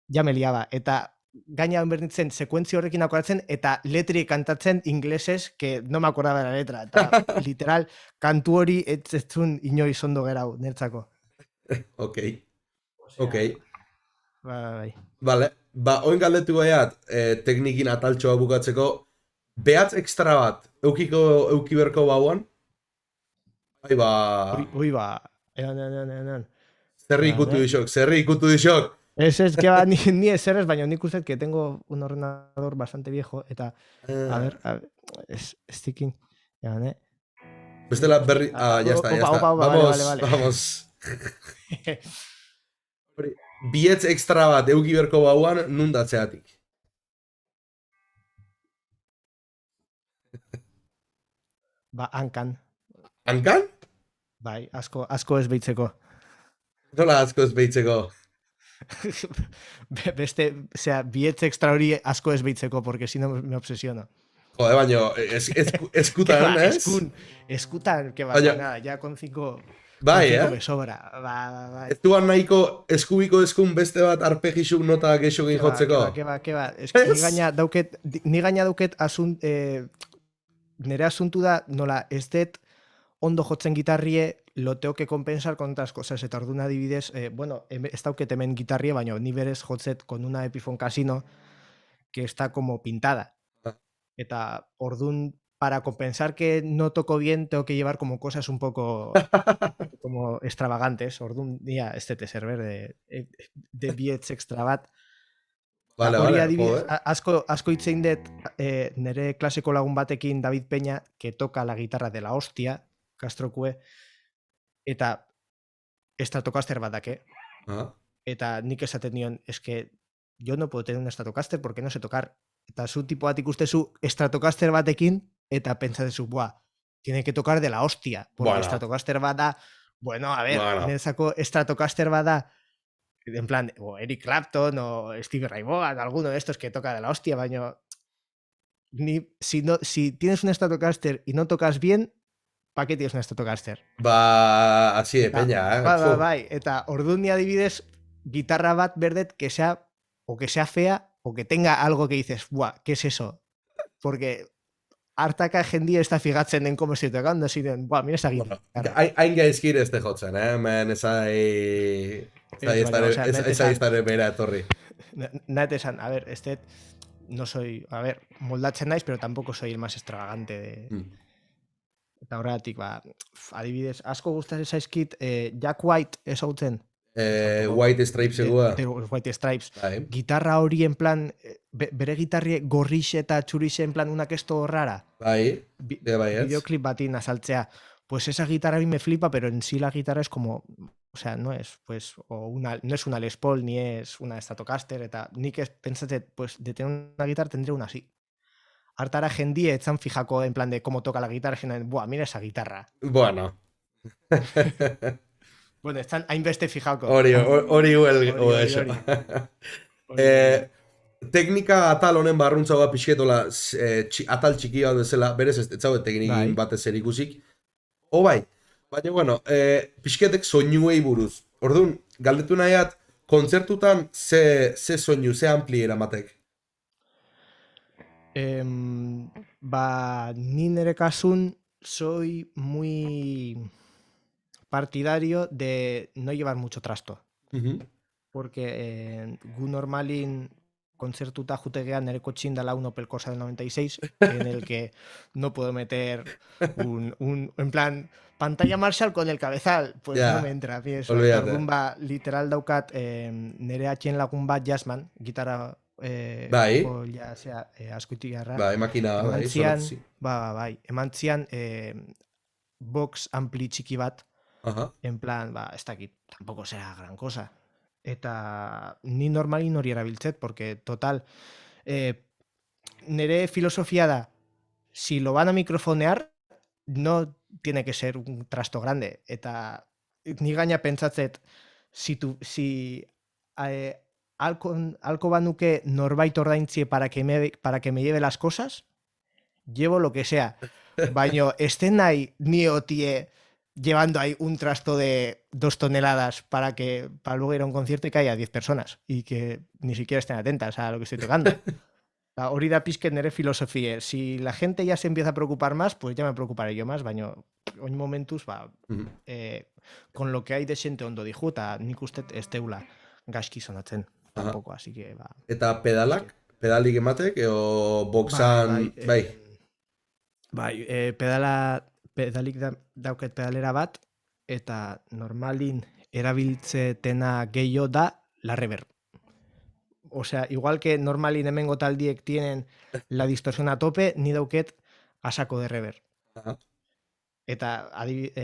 ja me liaba, eta gaina berditzen sekuentzia horrekin akordatzen eta letri kantatzen inglesez, que no me acordaba de la letra, eta literal, kantu hori ez zuen inoiz ondo gerau, nertzako. Ok. Bai. Vale, ba, oin galdetu gaiat, teknikin ataltxoa bukatzeko, behatz ekstra bat, euki berko bauan? Bai, ba... Ui, ba, enan. Zerri ikutu dixok. Es que va, ni ezer ez, baina nik uste que tengo un ordenador bastante viejo, eta, a ver, ez tikin, Bestela berri... ya está. Vamos. Bietz extra bat euki berko bauan, nundatzeatik. Ba, hankan. Hankan? Bai, asko ez behitzeko. Nola asko ez behitzeko? Beste, bietz extra hori asko ez behitzeko, porque si no me obsesiono. Jode, baino, eskutan, ez? Eskutan, que va, nada, ya con 5... Bai, me sobra. Bai. Ez duan nahiko eskubiko eskun beste bat arpegixuk nota geixogin jotzeko? Keba. Ni gaina dauket nire asuntu da, nola, ez dut ondo jotzen gitarrie, lo tengo que compensar con otras cosas, eta orduan adibidez, ez dauket hemen gitarrie, baina ni berez jotzet con una Epiphone Casino que está como pintada. Eta orduan, para compensar que no toco bien, tengo que llevar como cosas un poco como extravagantes. Orduan, ya, ez dut server de bietz extra bat. Vale, adibidez, asko hitzein dut nire klaseko lagun batekin, David Peña, que toca la guitarra de la hostia, Castrocue, eta Stratocaster bat dake. Eta nik esaten nion, es que yo no puedo tener un Stratocaster porque no sé tocar. Eta zu tipo bat ikustezu Stratocaster batekin, eta pentsatezu, tiene que tocar de la hostia. Porque Stratocaster bat da, a ver, nezako Stratocaster bat da, en plan, o Eric Clapton o Stevie Ray Vaughan, alguno de estos que toca de la hostia, baño. Si tienes un Stratocaster y no tocas bien, ¿para qué tienes un Stratocaster? Ba, así de peña, Bai. Eta orduan ni adibidez, guitarra bat berdet que sea fea o que tenga algo que dices, ¿qué es eso? Porque hartaka jendia está fijatzen en cómo estoy tocando, así de, mira esa guitarra. Hain gaizkir ez te jotzen, men, esa iztare bera etorri. Nate esan, a ver, no soy, moldatzen naiz, pero tampoco soy el más extravagante de... Eta horregatik, adibidez, asko gustatzen zaizkit, Jack White ezagutzen. White Stripes egua. White Stripes. Gitarra hori en plan, bere gitarrie gorrixe eta txurixe en plan una kesto rara. Bai, videoclip batin azaltzea. Pues esa guitarra a mí me flipa, pero en sí la guitarra es como, o sea, no es una Les Paul ni es una Stratocaster, eta nik pensatzen, pues de tener una guitarra tendré una así. Hartara jendie etzan fijako en plan de cómo toca la guitarra, mira esa guitarra. Bueno. Bueno, están hainbeste fijauko. Hori Hori. eso. Teknika atal honen barruntzagoa pixketola atal txiki bat bezala, berez ez zaude teknikin Bai. batez zer ikusik. Bai, baina bueno, pixketek soinuei buruz. Orduan, galdetu nahiat, kontzertutan ze soinu, ze ampli eramatek? Ni nere kasun soy muy partidario de no llevar mucho trasto. Porque gu normalin kontzertuta jutegean nere kotxin dala un Opel Corsa del 96 en el que no puedo meter en plan pantalla Marshall con el cabezal, pues Ya, no me entra a mí eso. olvídate. Orduan literal daukat nere atxien lagun bat jazzman, gitarra Bai. joia zea askoitiarra. Bai, makina, bai, Emantzian, sonatzi. bai, emantzian box ampli txiki bat, Aha. en plan, ez dakit, tampoco será gran cosa. Eta ni normalin hori erabiltzet, porque total, nere filosofia da, si lo van a microfonear, no tiene que ser un trasto grande. Eta ni gaina pentsatzet, si alko banuke norbait ordaintzie para que me lleve las cosas, llevo lo que sea. Baino, estén ahí ni otie llevando ahí un trasto de 2 toneladas para luego ir a un concierto y que haya 10 personas y que ni siquiera estén atentas a lo que estoy tocando. Hori da pizken nere filosofía. Si la gente ya se empieza a preocupar más, pues ya me preocuparé yo más, baino oin momentuz, con lo que hay de xente ondo dijuta, nik ustet ez teula gaizki sonatzen, tampoco, así que Eta pedalik ematek, o boxan, bai. Pedalik dauket pedalera bat, eta normalin erabiltzetena gehiago da la reverb. O sea, igual que normalin hemengo taldiek tienen la distorsión a tope, ni dauket a saco de reverb. Aha. Eta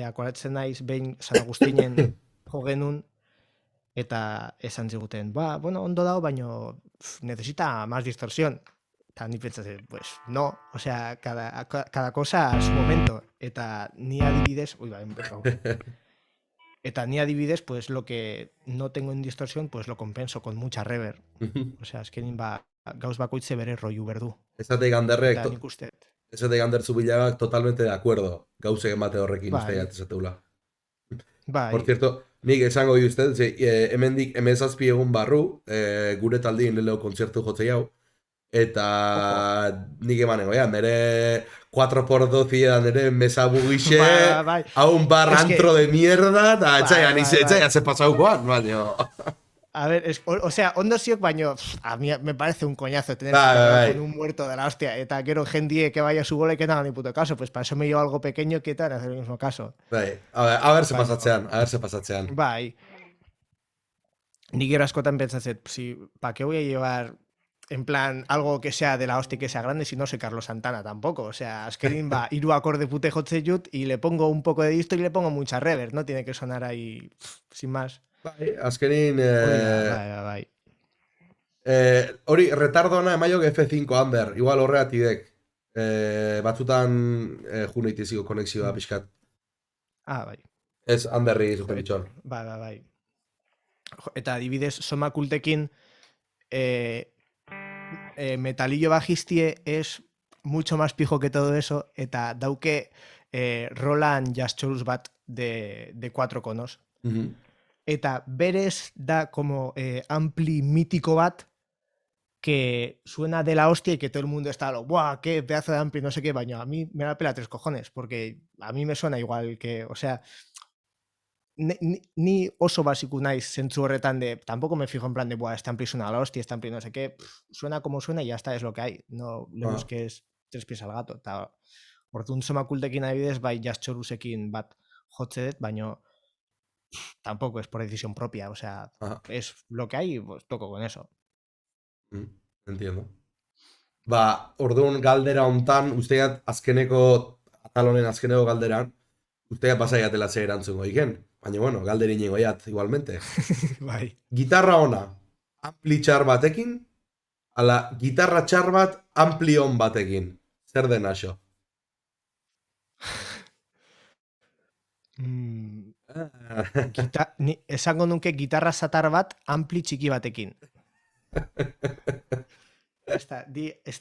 akoratzen naiz behin San Agustinen jo genuen, eta esan ziguten, bueno, ondo dago, baino necesita más distorsión. Eta ni pentsatzen, pues no, o sea, cada cosa a su momento. Eta ni adibidez, eta ni adibidez, pues lo que no tengo en distorsión, pues lo compenso con mucha reverb. O sea, eskenin gauz bakoitze bere rollu berdu. Esate ganderrek, Eta nik uste. esate gander zubilagak totalmente de acuerdo, gauzek emate horrekin Bai. uste jat esateula. Bai. Por cierto, nik esango di usted, hemendik 17 egun barru, gure taldien leleo kontzertu jotzei hau, eta nik emanengo, nere 4x12 da nere mesa bugixe, hau un bar antro de mierda, eta etxaia ze pasaukoan, baino. A ver, o sea, ondo ziok, baino a mí me parece un coñazo tener con un muerto de la hostia. Eta quiero gente que vaya a su bola y que no haga ni puto caso. Pues para eso me llevo algo pequeño que tal, hacer el mismo caso. Bai, a ver se pasatzean. Bai. Ni quiero askotan pentsatzet, ¿para qué voy a llevar en plan algo que sea de la hostia y que sea grande si no soy Carlos Santana tampoco? O sea, azkenin hiru akorde pute jotze jut y le pongo un poco de disto y le pongo mucha reverb, no tiene que sonar ahí sin más. Bai, azkenin... Bai. Hori, retardona emaiok F5 Amber, igual horreatidek. Batzutan juneitiziko konexioa pixkat. Bai. Ez Amberri zuperitxon. Bai. Eta adibidez, somakultekin metalillo bajistie es mucho más pijo que todo eso, eta dauke Roland Jazz Chorus bat de 4 conos. Eta berez da como ampli mítico bat que suena de la hostia y que todo el mundo está ¡buah, qué pedazo de ampli, no sé qué! Baño, a mí me la pela 3 cojones, porque a mí me suena igual que, o sea, ni oso basiku naiz zentzu horretan de, tampoco me fijo en plan de, ¡buah, este ampli suena a la hostia, este ampli no sé qué! Suena como suena y ya está, es lo que hay. No le busques 3 pies al gato. Orduan somakultekin adibidez, bai Jazz Chorusekin bat jotze dut, baino tampoco es por decisión propia, o sea, es lo que hay, pues toco con eso. Entiendo. Orduan galdera hontan, usteat azkeneko, atalonen azkeneko galderan, usteat pasaiatela ze erantzungo iken. Baina, bueno, galderin ingoiat, igualmente. Bai. Gitarra ona, ampli txar batekin, ala gitarra txar bat, ampli on batekin. Zer den aso? Esango nuke gitarra zatar bat ampli txiki batekin.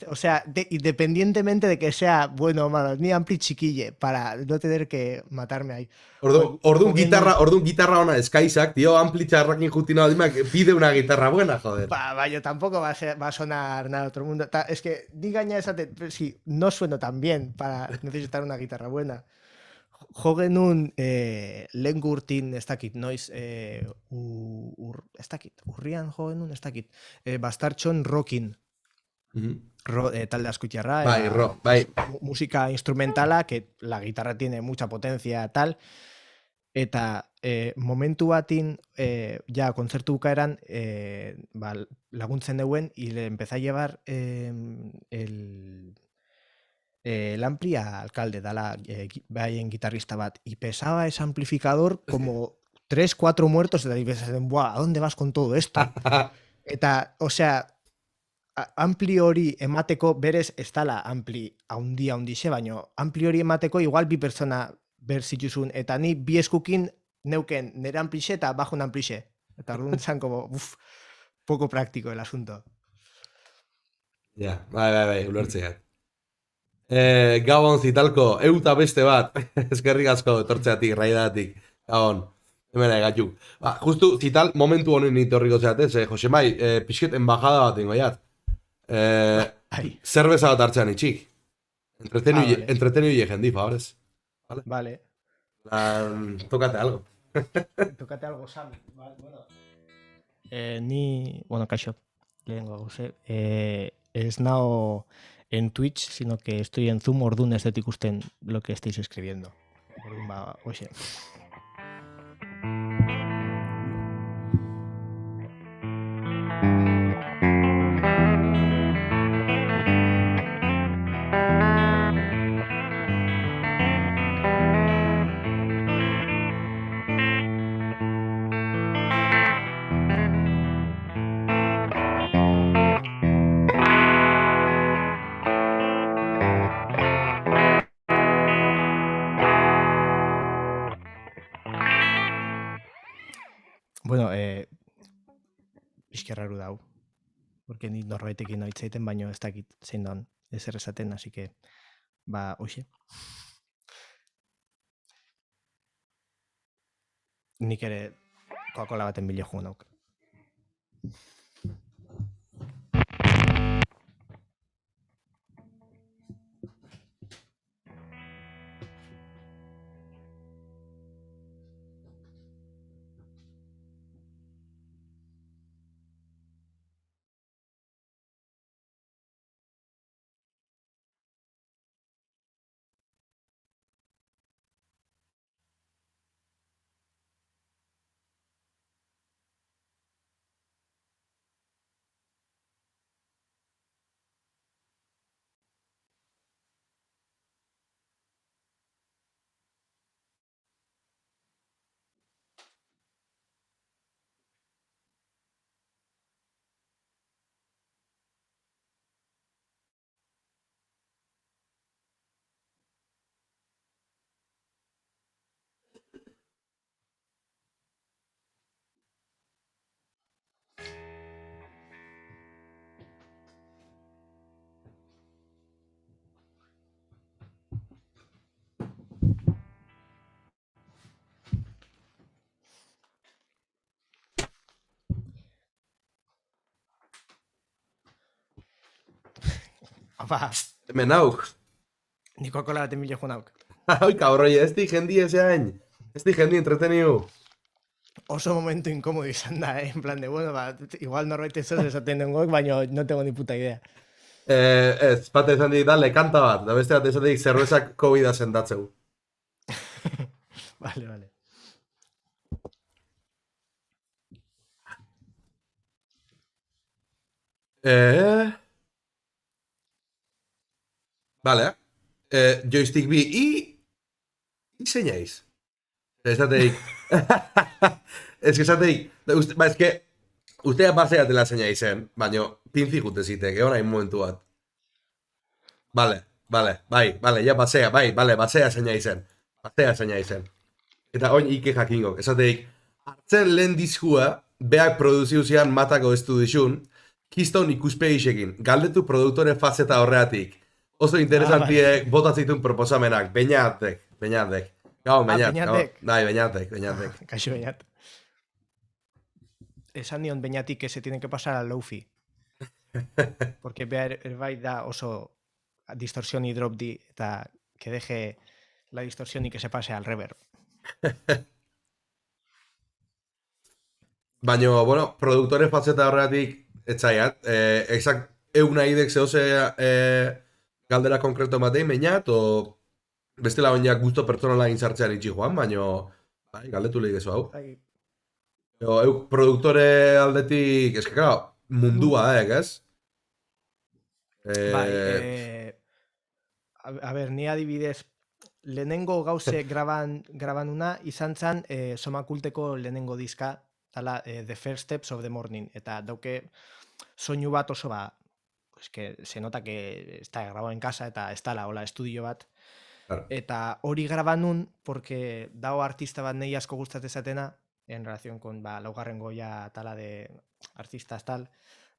O sea, independientemente de que sea bueno o malo, ni ampli chiquille, para no tener que matarme ahí. Orduan gitarra ona eskaisak, tío, ampli txarrakin jutina badimak, pide una guitarra buena, joder. Yo tampoco va a sonar nada a otro mundo. Es que di gaina esate, si no sueno tan bien para necesitar una guitarra buena. Jo genuen lehen gurtin ez dakit, noiz ez dakit, urrian jo genuen ez dakit, Bastartxon Rockin, talde askutiarra, bai. música instrumentala, que la guitarra tiene mucha potencia tal, eta momentu batin ja kontzertu bukaeran laguntzen deuen y le empecé a llevar el ampli al alcalde, dala en guitarrista bat, y pesaba ese amplificador como 3-4 muertos, y pensasen, buah, ¿a dónde vas con todo esto? Eta, o sea, ampli hori emateko berez ez dala ampli handixe, baino ampli hori emateko igual bi pertsona ber zituzun, eta ni bi eskukin neuken nere amplixe eta bajun amplixe. Eta orduan zan como, poco práctico el asunto. Ja, bai, ulertzea. Gabon zitalko, euta beste bat, eskerrik asko etortzeatik, raidatik, gabon, hemen egatuk. Justu zital momentu honen itorriko zeatez, Josemai, pixket embajada bat ingo jat. Zerbeza bat hartzean itxik. Entretenu jendi, favorez. Vale. Tócate algo. Tócate algo, Sam. Vale, bueno. Kaixo, lehengo gauze. Ez nao en Twitch, sino que estoy en Zoom, orduan ez dut ikusten lo que estáis escribiendo. Orduan oxe. Bueno, bizkerraru dau. Porque ni norbaitekin noitz egiten, baino ez dakit zein don ezer esaten, así que, hoxe. Nik ere Coca-Cola baten bilo jugu nauk. Hemen nauk. Ni Coca-Cola baten bilo jugu nauk. Oi, cabroi, ez di jendi ezeain. Ez di jendi entreteniu. Oso momento incómodo izan da, en plan de, bueno, igual norbait ez esaten dengoek, baina no tengo ni puta idea. Ez, bate esan dit, dale, kanta bat, da beste bat esan dit, zerbezak COVID-a sendatzeu. Vale. Vale. Joystick bi y señáis. Esateik. Es que esateik. Es que usted paseate la señaizen, baino pinzi jute zitek, egon hain momentu bat. Vale, ya pasea, vale, pasea señaizen. Pasea señaizen. Eta oin ike jakingo, esateik, hartzen lehen diskua, beak produziu zian matako estu dixun, kiston ikuspegisekin, galdetu produktore fazeta horreatik. Oso interesantiek botatzitun proposamenak, beñatek. Gau, beñat, Beñatek. Bai, beñatek. Kaixo Beñat. Esan nion Beñatik que se tiene que pasar al Lofi. Porque bai da oso distorsión y drop D, eta que deje la distorsión y que se pase al reverb. Baina, bueno, produktore fazeta horreatik, etzaiat, euna idek zehose galdera konkreto matei, beñat, o bestela oinak gusto pertsonala inzartzean itxi joan, baina, bai, galdetu lehik ezo hau. Euk produktore aldetik, eske, claro, mundua da, ez? Bai, a ber, ni adibidez, lehenengo gauze graban una, izan zan somakulteko lehenengo diska, dala The First Steps of the Morning, eta dauke soinu bat oso pues que se nota que está grabado en casa eta ez dala, hola, estudio bat. Claro. Eta hori graban nun, porque dao artista bat nei asko gustat esatena, en relación con laugarren goia tala de artistas tal,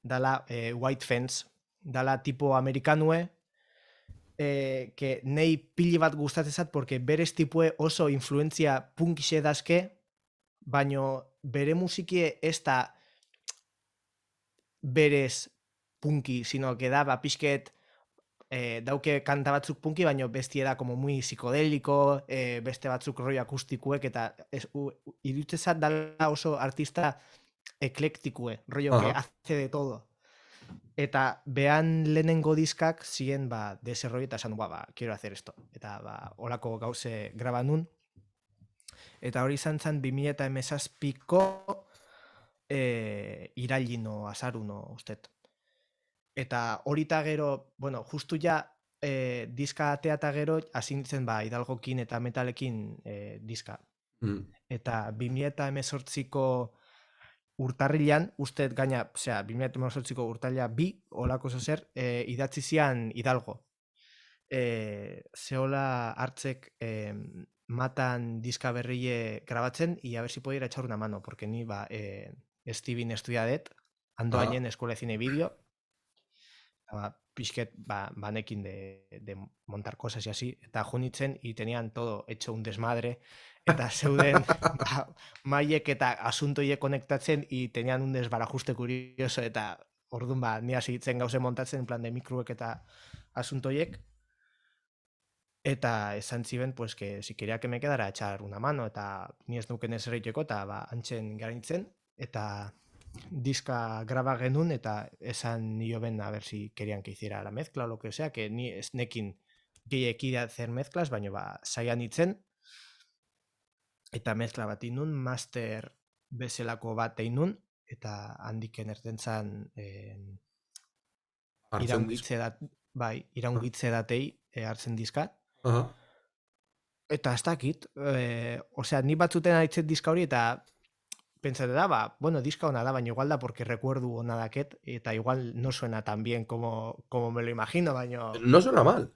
dala White Fence, dala tipo amerikanue, que nei pili bat gustatzezat, porque berez tipue oso influentzia punkixe dazke, baino bere musikie ez da berez punki, sino que da pixket dauke kanta batzuk punki, baino bestie da como muy psikodeliko, beste batzuk roi akustikuek, eta irutzezat dala oso artista eklektikue, rollo que hace de todo. Eta behan lehenengo diskak ziren dese rollo eta esan quiero hacer esto. Eta holako gauze graban nun. Eta hori izan zen 2017ko irailino azaruno ustet. Eta hori eta gero, bueno, justu ja diska atea eta gero hasi nintzen Hidalgokin eta metalekin diska. Eta 2018ko urtarrilan, ustet gaina, osea, 2018ko urtarrila 2, olako zer, idatzi zian Hidalgo. Zehola hartzek matan diska berrie grabatzen, y a ver si puedo ir a echar una mano, porque ni Steven estudiadet, ando hainen escuela de cine y vídeo, pixket banekin de montar cosas y así, eta junitzen, y tenían todo hecho un desmadre, eta zeuden maiek eta asuntoiek konektatzen, y tenían un desbarajuste curioso, eta orduan ni hasi itzen gauze montatzen, en plan de mikroek eta asuntoiek, eta esan ziben, pues, que si quería que me quedara a echar una mano, eta ni ez nuken ez erreiteko, eta antxen garantzen, eta diska graba genuen, eta esan nio ben a ver si querían que hiciera la mezcla o lo que sea, que ni ez nekin gehieki hacer mezclas, baina saian itzen, eta mezcla bat inun, master bezalako bat einun, eta handiken ertentzan iraungitze datei hartzen diska. Eta ez dakit, osea, ni batzuten haitzet diska hori, eta pentsate da, bueno, diska hona da, baina igual da porque recuerdu hona daket, eta igual no suena tan bien como me lo imagino, baina... No suena mal.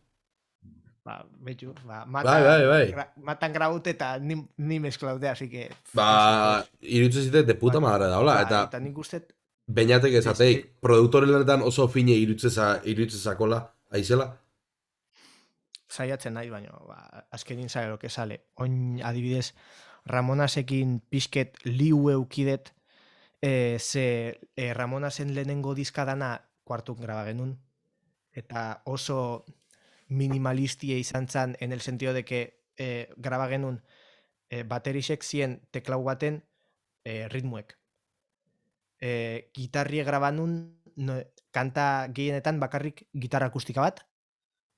Betxu, matan graute eta ni mezklaute, así que... Irutzen zite de puta madre da, hola, eta nik ustet... Beñatek esateik, produktore lanetan oso fine irutzen zakola, aizela? Saiatzen nahi, baina azkenin sale lo que sale. Oin adibidez, Ramonasekin pixket liu eukidet, ze Ramonasen lehenengo diska dana kuartuk graba genuen, eta oso minimalistie izan zan, en el sentido de que graba genuen baterisek zien teklau baten ritmuek. Gitarrie graba nun, kanta gehienetan bakarrik gitarra akustika bat,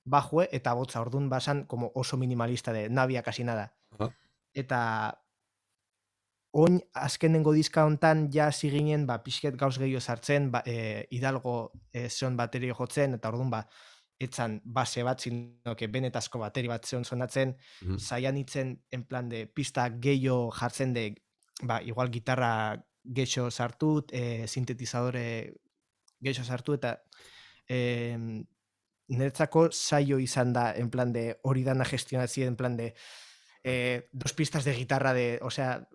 bajue eta botza, orduan basan como oso minimalista de nabia casi nada. Eta oin azkenengo diska hontan ja ziginen pixket gauz gehiago sartzen, Hidalgo zeon baterio jotzen, eta orduan etzan base bat, sino que benetazko bateri bat zeon sonatzen, zaian itzen en plan de pista gehiago jartzen de, igual gitarra geixo sartut, sintetizadore geixo sartu, eta niretzako saio izan da, en plan de hori dana gestionatzea, en plan de dos pistas de guitarra o sea,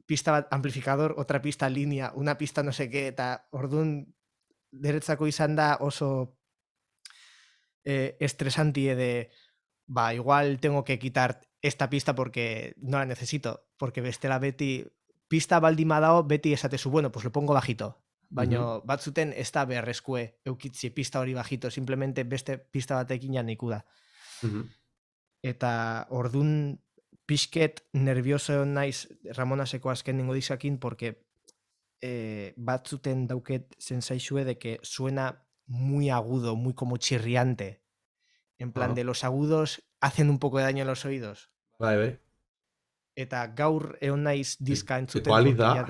pista bat amplificador, otra pista línea, una pista no sé qué, eta orduan deretzako izan da oso estresantie de, igual tengo que quitar esta pista porque no la necesito, porque bestela beti, pista baldin badao, beti esatezu, bueno, pues lo pongo bajito. Baina batzuten ez da beharrezkue eukitzi pista hori bajito, simplemente beste pista batekin janiku da. Eta ordun pixket nervioso naiz Ramonaseko azkenengo diskakin, porque batzuten dauket sensaizue de que suena muy agudo, muy como chirriante. En plan, de los agudos hacen un poco de daño en los oídos. Bai. Eta gaur egon naiz diska entzuten. Ecualiza.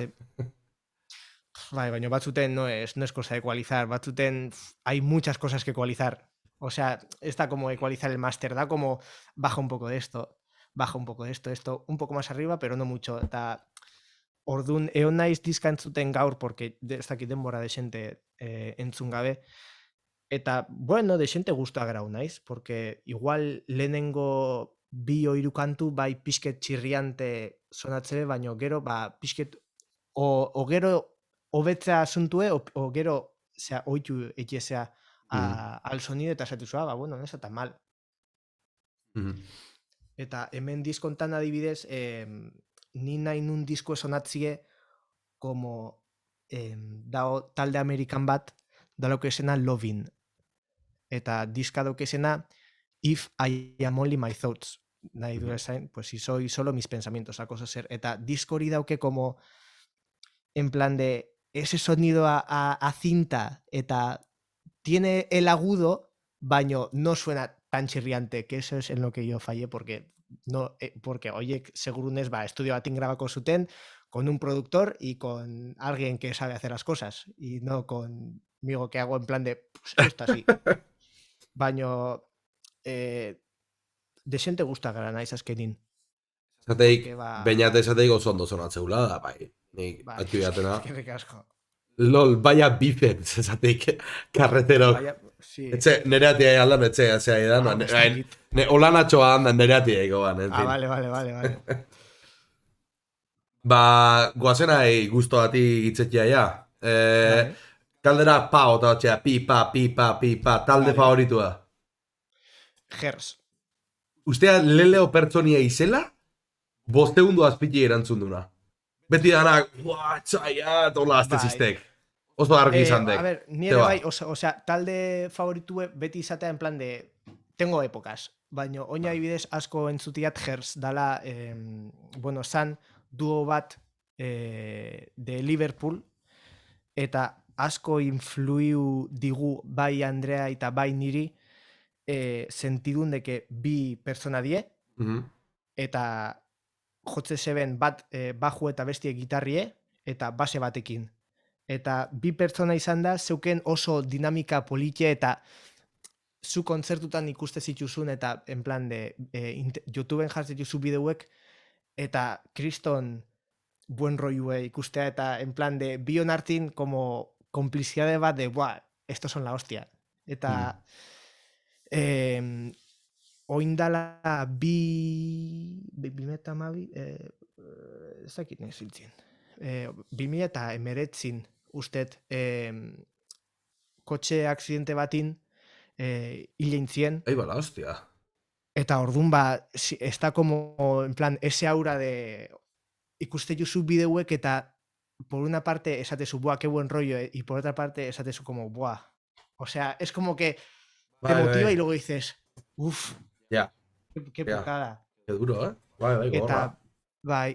Baina batzuten no es cosa de ecualizar. Batzuten hay muchas cosas que ecualizar. O sea, está como ecualizar el máster, da como baja un poco de esto, baja un poco de esto, un poco más arriba, pero no mucho. Eta ordun egon naiz diska entzuten gaur, porque ez dakit denbora desente entzun gabe. Eta, bueno, desente guztua grau naiz, porque igual lehenengo bi hiru kantu bai pixket txirriante sonatzebe, baino gero, pixket, o gero hobetzea asuntue, o gero, oitu etxezea al sonido, eta esatu zua, bueno, no está tan mal. Eta hemen diskontan adibidez, ni nahi nun disko sonatzie, como dao talde Amerikan bat, da lo que esena Lovin. Eta diska daukezena If I Am Only My Thoughts. Nahi du esain, pues si soy solo mis pensamientos, la cosa ser. Eta disko hori dauke como en plan de ese sonido a cinta, eta tiene el agudo, baño no suena tan chirriante, que eso es en lo que yo fallé, porque oye, segurunez estudio batin grabako zuten con un productor y con alguien que sabe hacer las cosas, y no conmigo que hago en plan de, pues esto así. Baina desente gusta gara naiz azkenin. Zateik, bainat esateik oso ondo zonatzeula da, bai. Nik aktibiatena. Eskerrik asko. Lol, baina bifex, esateik, karreterok. Sí. Etxe, nere atia aldan, etxe, azea edan. Olan atxoa handan, nere atia egoan. Vale. Goazena guztoati gitzetia, ja. Kaldera pa, pipa, talde favoritua. Gers. Ustea leleo pertsonia izela, 5 segundu azpiti erantzun duna. Beti danak, txaia, tola azteziztek. Oso argi izan dek. A ver, nire bai, osea, talde favoritue beti izatea en plan de, tengo épocas, baina oina ibidez asko entzutiat Gers, dala, bueno, zan duo bat de Liverpool, eta asko influiu digu bai Andrea eta bai niri, sentidun deke bi pertsona die, eta jotze zeben bat baju eta bestie gitarrie, eta base batekin. Eta bi pertsona izan da, zeuken oso dinamika politia, eta zu kontzertutan ikuste zituzun, eta en plan de, YouTubeen jartzen dituzu bideuek, eta kriston buen rollue ikustea, eta en plan de, bion hartin, como complicidade bat de, estos son la hostia. Eta oindala bimeta mabi, ez dakit nahi ziltzien. 2019 ustet, kotxe aksidente batin hileintzien. Bala, hostia. Eta ordun está como, en plan, ese aura de ikuste juzu bideuek, eta por una parte esatezu, qué buen rollo, y por otra parte esatezu como, o sea, es como que te motiva y luego dices, ya. Qué putada. Qué duro, Bai, gorra.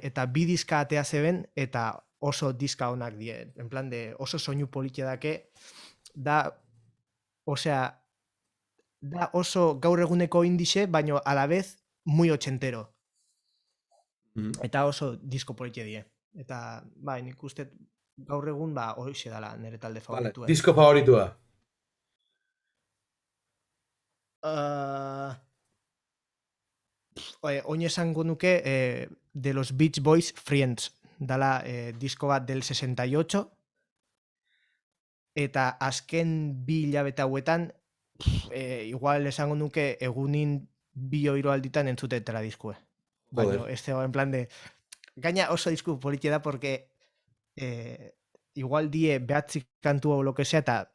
Eta bi diska atea zeben, eta oso diska onak die. En plan de, oso soinu politia dake, da, osea, da oso gaur eguneko indixe, baino a la vez muy ochentero. Eta oso disko politia die. Eta, nik uste gaur egun, horixe dala nire talde favoritua. Disko favoritua? Oin esango nuke de los Beach Boys Friends, dala disko bat del 68, eta azken bi hilabete hauetan, igual esango nuke egunin bi oiro alditan entzutetela diskue. baina Joder. ez dago en plan de... Gaina oso disku politia da, porque igual die behatzi kantu o lo que sea, eta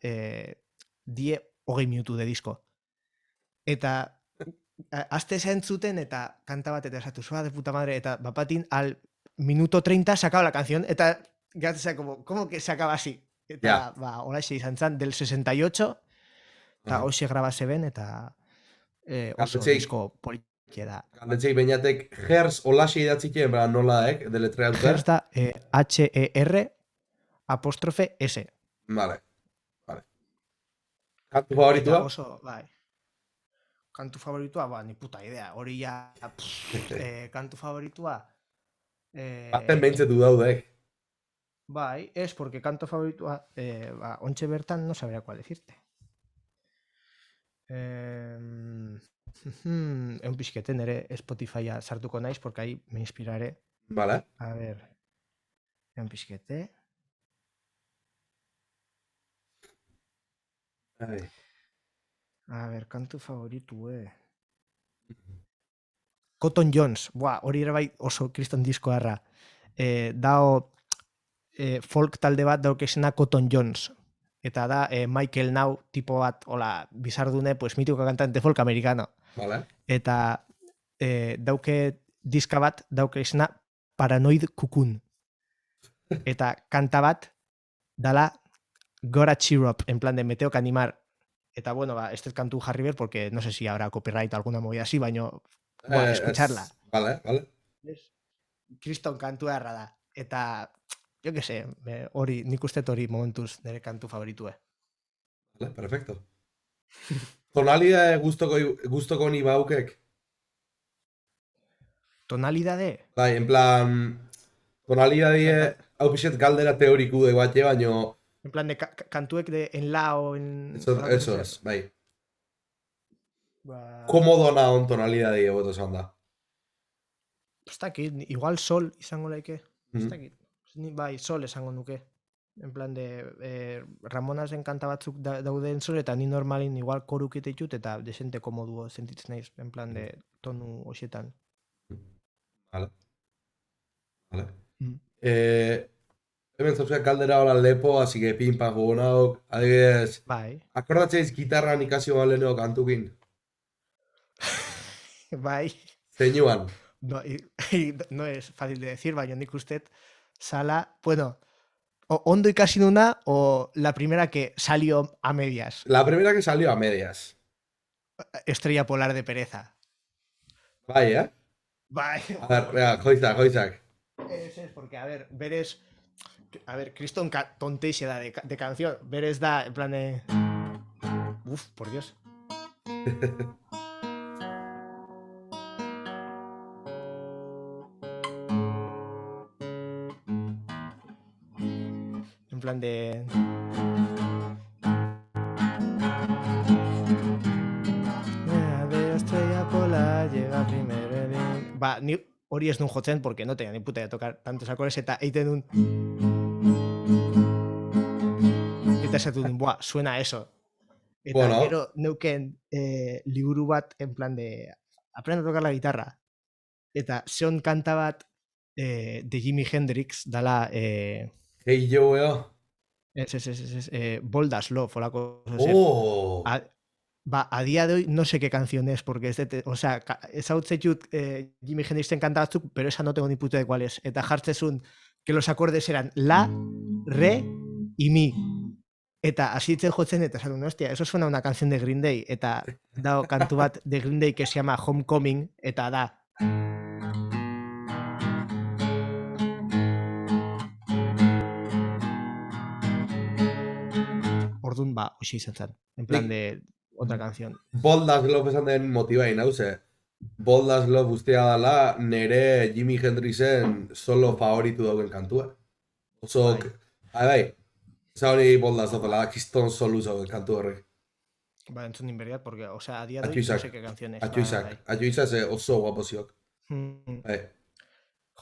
die 20 minutu de disco. Eta aste zentzuten eta kanta bat eta esatu zua de puta madre, eta bapatin al minuto 30 se acaba la canción, eta gatzea como que se acaba así. Eta Ja. ba, holaxe izan zan, del 68, eta Aha. hoxe graba zeben, eta oso Galdetzei- disko politia da. Galdetzei beinatek Hers olaxe idatzikien, bera nola, deletreatuta. Hers da H-E-R apóstrofe S. Vale. Kantu Eta favoritua? oso, bai. Kantu favoritua, ba, ni puta idea. Hori ja, kantu favoritua... Baten behintzetu daudek. Bai, es porque canto favoritua, ba, ontxe bertan no sabría cuál decirte. Eun pixketen ere Spotifya sartuko naiz, porque ahí me inspiraré. Vale. A ver, eun pixkete. Ai. A ver, kantu favoritu, Cotton Jones, buah, hori ere bai oso kriston disko harra. Dao folk talde bat daukesena Cotton Jones. Eta da Michael Now tipo bat, hola, bizardune, pues mitiko cantante folk americano. Vale. Eta dauke diska bat daukesena Paranoid Cocoon. Eta kanta bat dala Gotta Cheer Up, en plan de me tengo que animar. Eta bueno, ba, este kantu jarri ber, porque no sé si habrá copyright o alguna movida así, baino, escucharla. Vale. Kriston kantu erra da. Eta, jo que sé, hori, nik uste hori momentuz nire kantu favoritue. Vale, perfecto. Tonalidade gustoko ni baukek. Tonalidade? Bai, en plan... Tonalidade, hau pixet galdera teoriku de bat, baino... En plan de kantuek de en la o en... Eso es, bai. Ba... Komodo naon tonalidade egoto esan da. Ez dakit, igual sol izango laike. Ez Mhm. dakit. Ni bai, sol esango nuke. En plan de Ramonasen kanta batzuk dauden sol, eta ni normalin igual korukite ditut, eta desente komoduo sentitzen naiz. En plan de tonu hoxetan. Vale. Mm. Hemen zauzak galdera hola lepo, así que pinpan jugonaok. Adibidez, Bai. akordatzeiz gitarran ikasi baleneo kantukin. Bai. Zeinuan. No, no es fácil de decir, baina nik ustet sala, bueno, o ondo ikasi nuna o la primera que salió a medias. La primera que salió a medias. Estrella polar de pereza. Bai, Bai. A ver, venga, joizak. Es porque, a ver, veres... A ver, kriston tonteixe da de canción. Veres da, en plan de... Uf, por Dios. En plan de... De estrella polar llega primero el... Ba, ni hori ez nun jotzen, porque no tenía ni puta de tocar tantos acordes, eta eiten dun... Eta esatu dun, buah, suena eso. Eta Bueno. gero neuken liburu bat, en plan de... Aprende a tocar la guitarra. Eta zeon kanta bat de Jimi Hendrix, dala... Hey Joe, Bold as Love, olako... zer. Oh! A día de hoy no sé qué canción es, porque o sea, ezagutzeit Jimi Hendrixen kanta batzuk, pero esa no tengo ni puta de cuál es. Eta jartzezun que los acordes eran la, re y mi. Eta hasi ditzen jotzen, eta esan, hostia, eso suena a una canción de Green Day. Eta dao kantu bat de Green Day que se llama Homecoming, eta da... Orduan, ba, hoxe izan zen. En plan de otra canción. Bold as Love esan den motibain, hauze. Bold as Love guztia dela nere Jimi Hendrixen solo favoritu dauen kantua. Oso, bai. Eza hori Bold as Love dela, kiston solo zauen kantu horrek. Ba, entzun inberiat, porque, o sea, a día de hoy no sé qué canción es. Atxuizak ze oso guapoziok. Bai.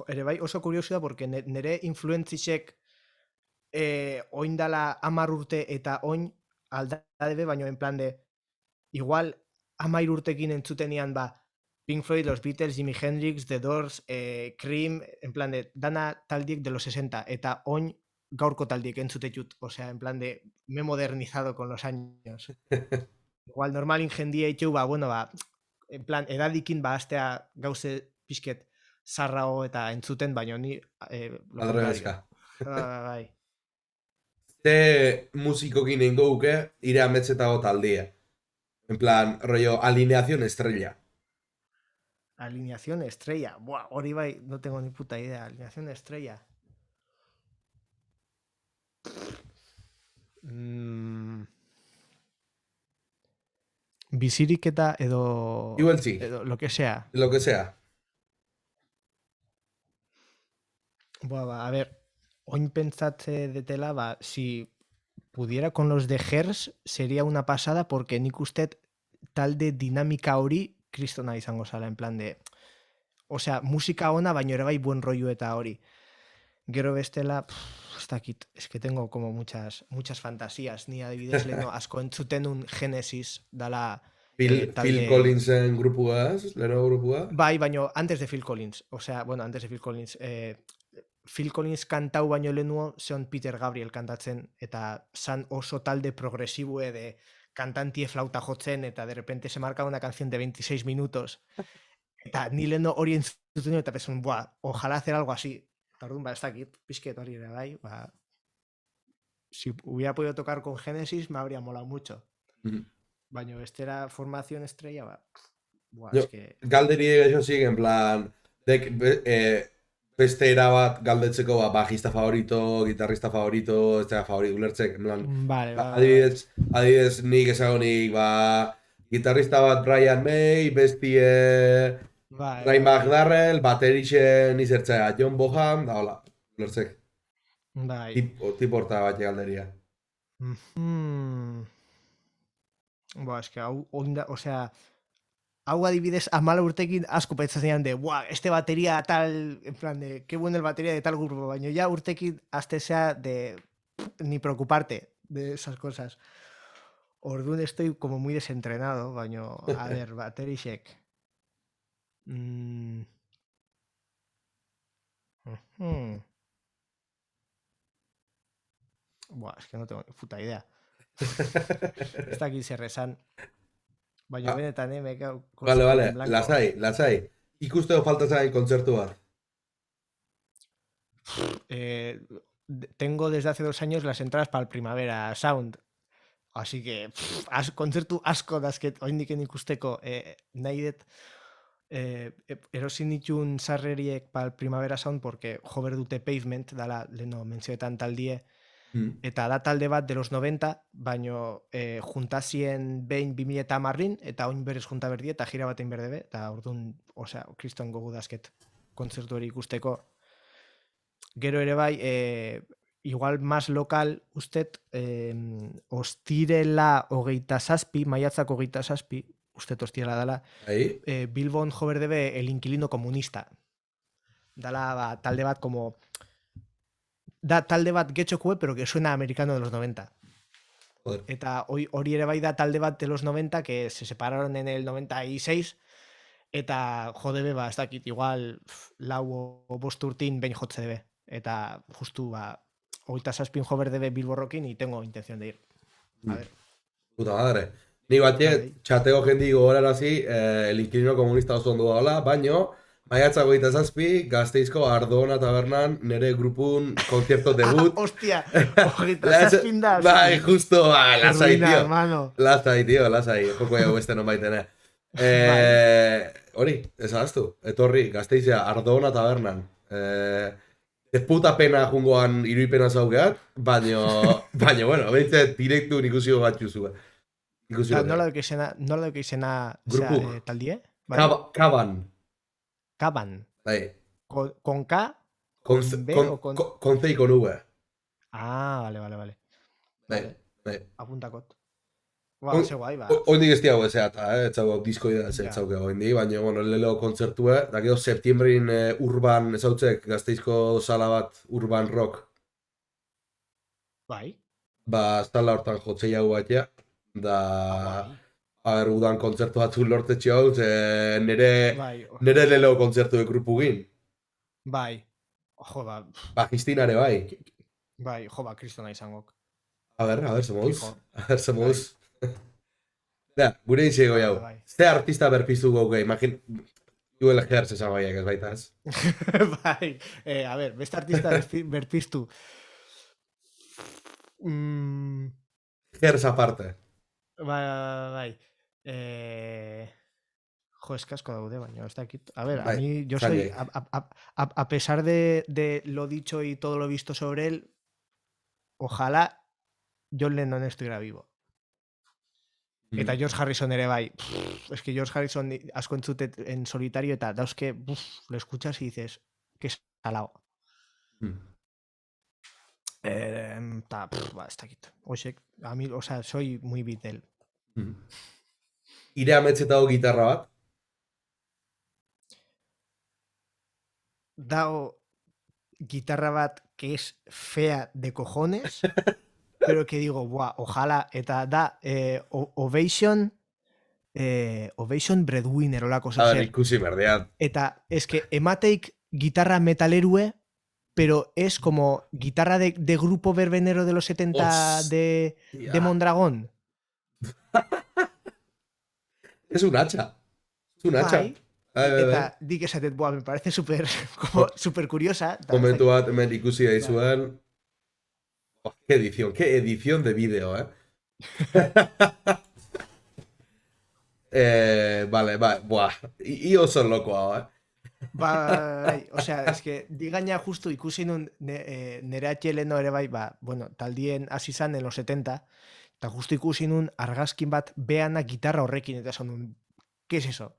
Ere bai, oso kuriosu da, porque nere influentzisek oin dala 10 urte eta oin aldadebe, baino en plan de igual 13 urtekin entzutenian ba Pink Floyd, los Beatles, Jimi Hendrix, The Doors, Cream, en plan de, dana taldiek de los 60, eta oin gaurko taldiek entzute jut, o sea, en plan de, me he modernizado con los años. Igual normal ingendie itxu, bueno, en plan, edadikin astea gauze pixket zarrao eta entzuten, baina ni lo Adrebeska. contrario. Bai. Ze musikokin ingo guke, ire ametsetago taldea. En plan, rollo, alineación estrella. Alineación estrella. Buah, hori bai, no tengo ni puta idea. Alineación estrella. Bizirik eta edo... Igual sí. Edo, lo que sea. Lo que sea. Buah, a ver, oin pentsatze detela, si pudiera con los de Hers, sería una pasada, porque nik usted talde dinamika hori kristona izango zala, en plan de... O sea, musika ona, baino ere bai buen rollo eta hori. Gero bestela, ez dakit, es que tengo como muchas fantasías, ni adibidez leno asko entzuten un Genesis dala... Phil Collinsen grupuaz, leno grupua? Bai, baino antes de Phil Collins, o sea, bueno, antes de Phil Collins, Phil Collins kantau baino lehenuo, zeon Peter Gabriel kantatzen, eta zan oso talde progresibue de kantantie flauta jotzen, eta de repente se marca una canción de 26 minutos, eta ni leheno hori entzuten, eta pesun, ojalá hacer algo así. Eta orduan, ez dakit, pixket hori ere bai, si hubiera podido tocar con Genesis, me habría molado mucho. Baina bestera formación estrella, es que... Galderi egeixo zigen, en plan, beste erabat galdetzeko bajista favorito, gitarrista favorito, ez da favorito, ulertzek, en plan, vale. Adibidez nik esagonik, gitarrista bat Brian May, bestie... Ray McDarrell, baterixen izertzea John Bonham, da hola, ulertzek. Bai. Tipo horta bat galderia. Es que hau, o sea, hau adibidez 14 urtekin asko pentsatzen de, este batería tal, en plan de, qué bueno el batería de tal grupo, baina ya urtekin azte sea de ni preocuparte de esas cosas. Orduan estoy como muy desentrenado, baina, a ver, baterixek. Es que no tengo ni puta idea. Ez dakit zer esan. Baina benetan, me cago... Vale, lasai. Ikusteko falta zain kontzertu bat. Tengo desde hace 2 años las entradas para el Primavera Sound. Así que, kontzertu asko dazket, oindiken ikusteko, nahi dut, erosin ditun sarreriek para el Primavera Sound, porque jober dute Pavement, dala, leno mentzioetan taldie, eta da talde bat de los 90, baino juntazien behin 2010 eta oin berez junta berdi eta gira batein berdebe, eta orduan, osea, kriston gogu dazket kontzertu hori ikusteko. Gero ere bai, igual más local, usted, ostirela 27, maiatzak 27, usted ostirela dala, Bilbon jo berdebe El Inquilino Comunista. Dala talde bat como... Da talde bat getxokue, pero que suena americano de los 90. Joder. Eta hori ere bai da talde bat de los 90 que se separaron en el 96 eta jodebe, ez dakit, igual 4 o 5 urtin behin jotze debe. Eta justu, 27 jo berdebe Bilborrokin y tengo intención de ir. A ver. Puta madre. Ni batiet, txatego jendi gogorarazi, El Inquilino Comunista oso ondo daola, baino... Maiatzak 27, Gasteizko Ardona tabernan, nere grupun konzierto debut. Hostia, 27 da. Bai, justo, lasai, tío. Hermano. Lasai. Joko egu beste non baitene. Hori, ezaztu, etorri, Gasteizea Ardona tabernan. Ez puta pena jungoan iruipena zaugeat, baino, bueno, behintzet direktu ikusi bat juzu. Nola duke izena taldie? Caban. Bai. ¿Con K? Con B o con... Con C y con V. Ah, vale. Bai. Apuntakot. Ze guai, Oindik ez diago ezea, ez zago disko idea ez zauke oindik, baina, bueno, lelo kontzertue, da gero septiembrin urban, ez hautzek, Gasteizko sala bat urban rock. Bai. Zala hortan jotzei hau batia, da... udan kontzertu batzuk lortetxe hau, nere Bai, lelo kontzertu de grupugin. bai. Jo, ba, Bajistinare bai. bai, jo, ba, kristona izangok. A ver, zemuz. Fijo. A ver, zemuz. Da, gure izego jau. Bai. Ze artista berpiztu gauke, imagin... Joel Hertz esan baiak ez baita ez. Bai, a ver, beste artista berpiztu. Mm, Hertz aparte. bai. Jo, es que asko daude, baina ez dakit. A ver, a Bai, mí, yo zaila. soy, a pesar de lo dicho y todo lo visto sobre él, ojalá John Lennon estuviera vivo. Eta George Harrison ere bai. Es que George Harrison asko entzute en solitario eta dauzke, lo escuchas y dices, que salao. Ta, ba, ez dakit. Oixek, a mí, o sea, soy muy Beatle. Ire ametzetako gitarra bat. Dago guitarra bat que es fea de cojones, pero que digo, buah, ojalá, eta da Ovation Breadwinner olako A ver, zer. ikusi berdean. Eta es que emateik guitarra metalerue, pero es como guitarra de grupo verbenero de los 70 de Mondragón. Es un hacha. Es un hacha. Bai. Eta dik esatet, buah, me parece super curiosa. Momentu bat, hemen ikusi daizuen. Oh, qué edición de vídeo, vale, buah. I oso lokoa, Bai, o sea, es que digaina justu ikusi nun nere atxeleno ere bai, ba, bueno, taldien hasi zan en los 70, eta justu ikusi nun argazkin bat beana gitarra horrekin, eta esan nun, ¿qué es eso?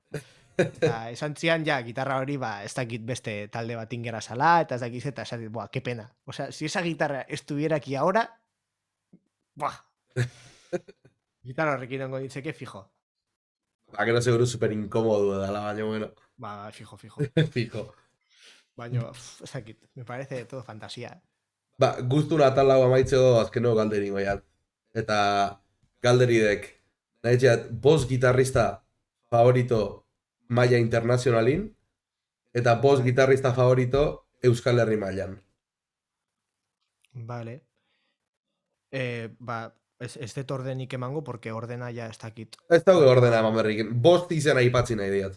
Eta esan zian, ja, gitarra hori, ba, ez dakit beste talde bat ingera sala, eta ez dakit, eta esan dit, buah, qué pena. O sea, si esa guitarra estuviera aquí ahora, buah. Gitarra horrekin ongo ditzeke, fijo. Ba, gero seguro super incómodo dela, baina bueno. Ba, fijo. Fijo. Baina, ez dakit, me parece todo fantasía. Ba, guztuna tal lau amaitzeko azkeneko galderi goian. Eta galderidek, nahi txat, bost gitarrista favorito maila internazionalin, eta bost gitarrista favorito Euskal Herri mailan. Vale. Ba, ez dut ordenik emango, porque ordena ja ez dakit. Ez daude ordena eman berrik, bost izena aipatzi nahi diat.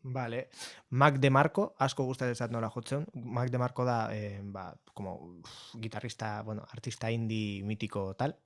Vale. Mac DeMarco, asko gustatzen zait nola jotzen. Mac DeMarco da, ba, como guitarrista, bueno, artista indie mítico tal.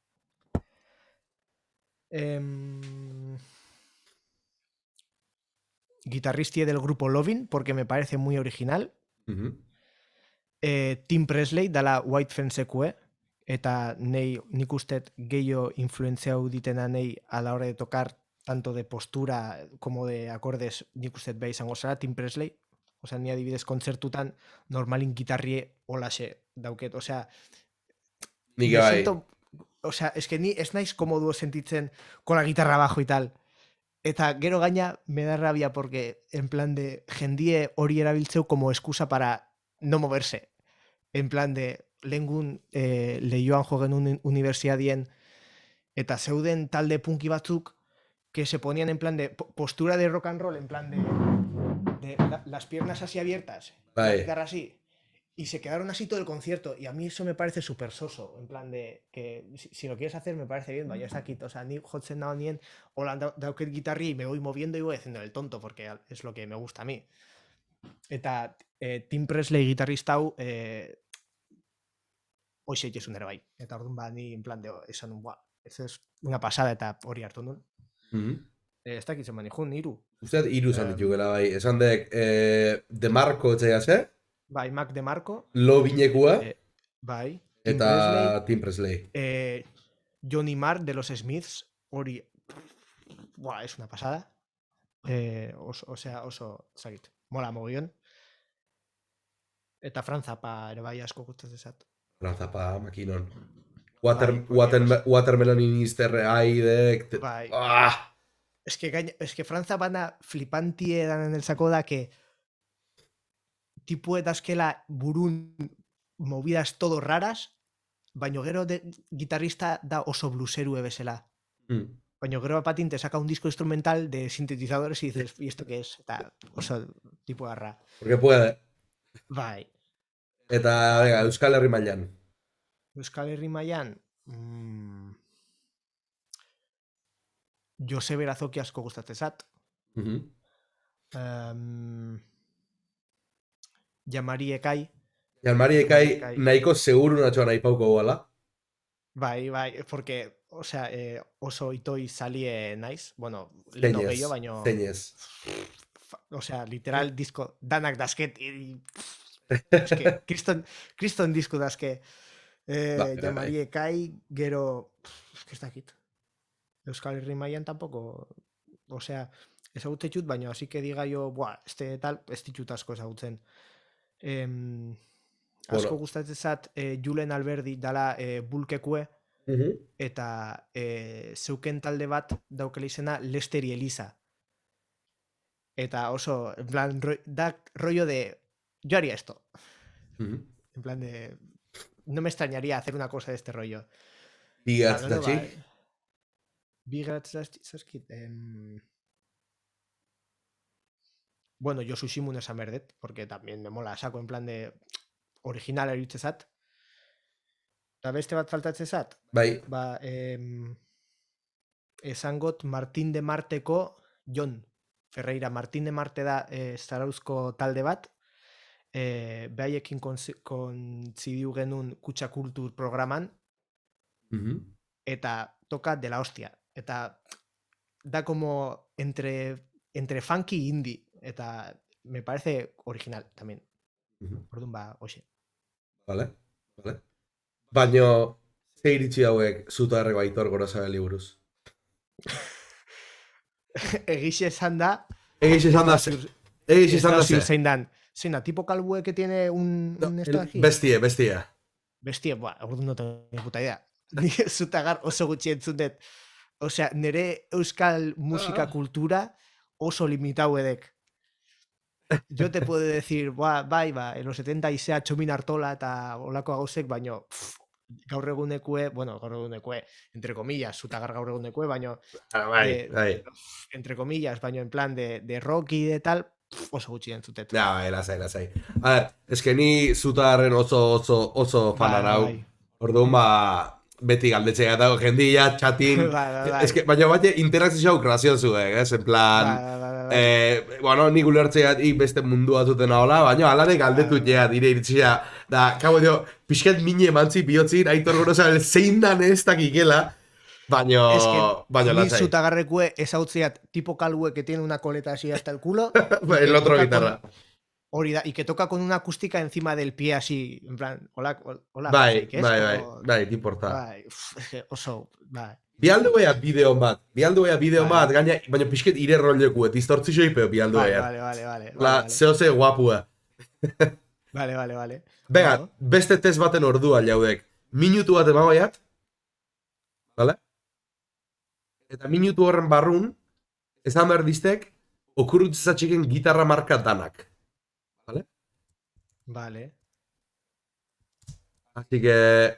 Guitarristie del grupo Lovin, porque me parece muy original. Tim Presley, dala White Fence-ekue, eta nik ustet gehiago influenziau ditena nei a la hora de tocar, tanto de postura como de acordes, nik ustet beha izango zara, Tim Presley. Osea, ni adibidez kontzertutan normalin gitarrie holaxe dauket. Osea, Nik bai. O sea, es que ni ez naiz komoduo sentitzen con la guitarra abajo y tal. Eta gero gaina me da rabia porque en plan de jendie hori erabiltzeu como excusa para no moverse. En plan de lengun lehioan jo genuen universiadien eta zeuden talde punki batzuk que se ponían en plan de postura de rock and roll, en plan de las piernas así abiertas, la guitarra así. Y se quedaron así todo el concierto. Y a mí eso me parece súper soso. En plan de que si lo quieres hacer me parece bien, vaya, está aquí. O sea, ni jotzen nao nien, o la dauket guitarri y me voy moviendo y voy haciendo el tonto, porque es lo que me gusta a mí. Eta Tim Presley guitarrista hau, hoxe jesun ere bai. Eta orduan ba, ni en plan de, esan un, buah, eso es una pasada eta hori hartu nun. Ez dakitzen mani jun, iru. Usteat iru zan ditugela bai. Esan dek, DeMarco etxea ze? Bai, Mac DeMarco. Lo binekua. Bai. Eta Tim Presley. Johnny Marr de los Smiths. Hori, buah, es una pasada. Oso, zagit, mola mogollon. Eta Franz Zappa ere bai asko gustatzen zait. Franz Zappa, makinon. Watermelon Inister aidek. Bai. Ah! Es que Franz Zappa flipantie dan en el saco da que tipo edazkela burun movidas todo raras, baino gero de guitarrista da oso blueseru ebesela. Baina gero Patin te saca un disco instrumental de sintetizadores y dices, ¿y esto qué es? Eta oso tipo garra. Porque puede. Bai. Eta, venga, Euskal Herri mailan. Euskal Herri mailan, Josebe Erazoki asko gustatzen zat. Jamari Ekai. Jalmari ekai nahiko seguru natxoa nahi pauko goala. Bai, porque, o sea, oso itoi salie naiz. Bueno, leno gehiago, baino... Zeinez. O sea, literal, disco, danak dasket, es que, kriston disco daske. Jamari Ekai, gero... Es que ez dakit. Euskal Herri mailan tampoco... O sea, ezagutze txut, baina así que diga yo, buah, este tal, ez ditut asko ezagutzen. Asko gustatzen zat Julen Alberdi dala bulkekue, eta zeuken talde bat daukela izena Lesteri Eliza. Eta oso, en plan, da rollo de, yo haría esto. En plan de, no me extrañaría hacer una cosa de este rollo. Bigatz Bigatzaskit. Bueno, yo Sushimun esan berdet, porque también me mola saco en plan de original eritze zat. Eta beste bat faltatze zat? Bai. Ba, esangot Martin de Marteko Jon Ferreira. Martin de Marte da zarauzko talde bat. Behaiekin kontzidiu genuen Kutxa Kultur programan. Eta toca de la hostia. Eta da como entre funky y indie. Eta me parece original también. Orduan ba, hoxe. Vale. Baina, ze iritsi hauek Zutarreko Aitor Gorosabeli buruz? Egixe esan da... Zein dan. Zein da, tipo calvue que tiene un esto aquí? Bestie. Bestie, buah, orduan no tengo ni puta idea. Ni Zutagar oso gutxi entzun dut. Osea, nere euskal musika kultura oso limitau edek. Yo te puedo decir, bai, en los 70 izea Txomin Artola eta olako gauzek, baino gaur egunekue, entre comillas, Zutagar gaur egunekue, baino bai. entre comillas, baino en plan de rock y de tal, oso gutxi entzutet. Ja, lasai. A ver, eske ni Zutagarren oso fana nau. Orduan ba, beti galdetzea eta jendia, txatin. Eske, baina bate interakzio graziosuek, en plan... bueno, nik ulertzeat beste mundua zuten ahola, baina alare galdetu dire iritzia. Da, kabo dio, pixket mine emantzi bihotzin, Aitor Gorosabel zein dan ez dakikela, baina ni lasai. Zutagarrekue ezautzeat tipo calvue que tiene una coleta así hasta el culo. El otro guitarra. Hori da, y que toca con una acústica encima del pie así, en plan, hola. Bai, te importa. Bai, oso, bai. Bialdu behat bideo bat, gaina, baina pixket ire rolekuet, iztortzi xoipeo bialdu behat. Vale. Zehose guapua. Vale. Venga, beste test baten ordua jaudek. Minutu bat emabaiat, vale? Eta minutu horren barrun, ezan behar diztek, okurrutzatxiken gitarra marka danak. Vale. Así que...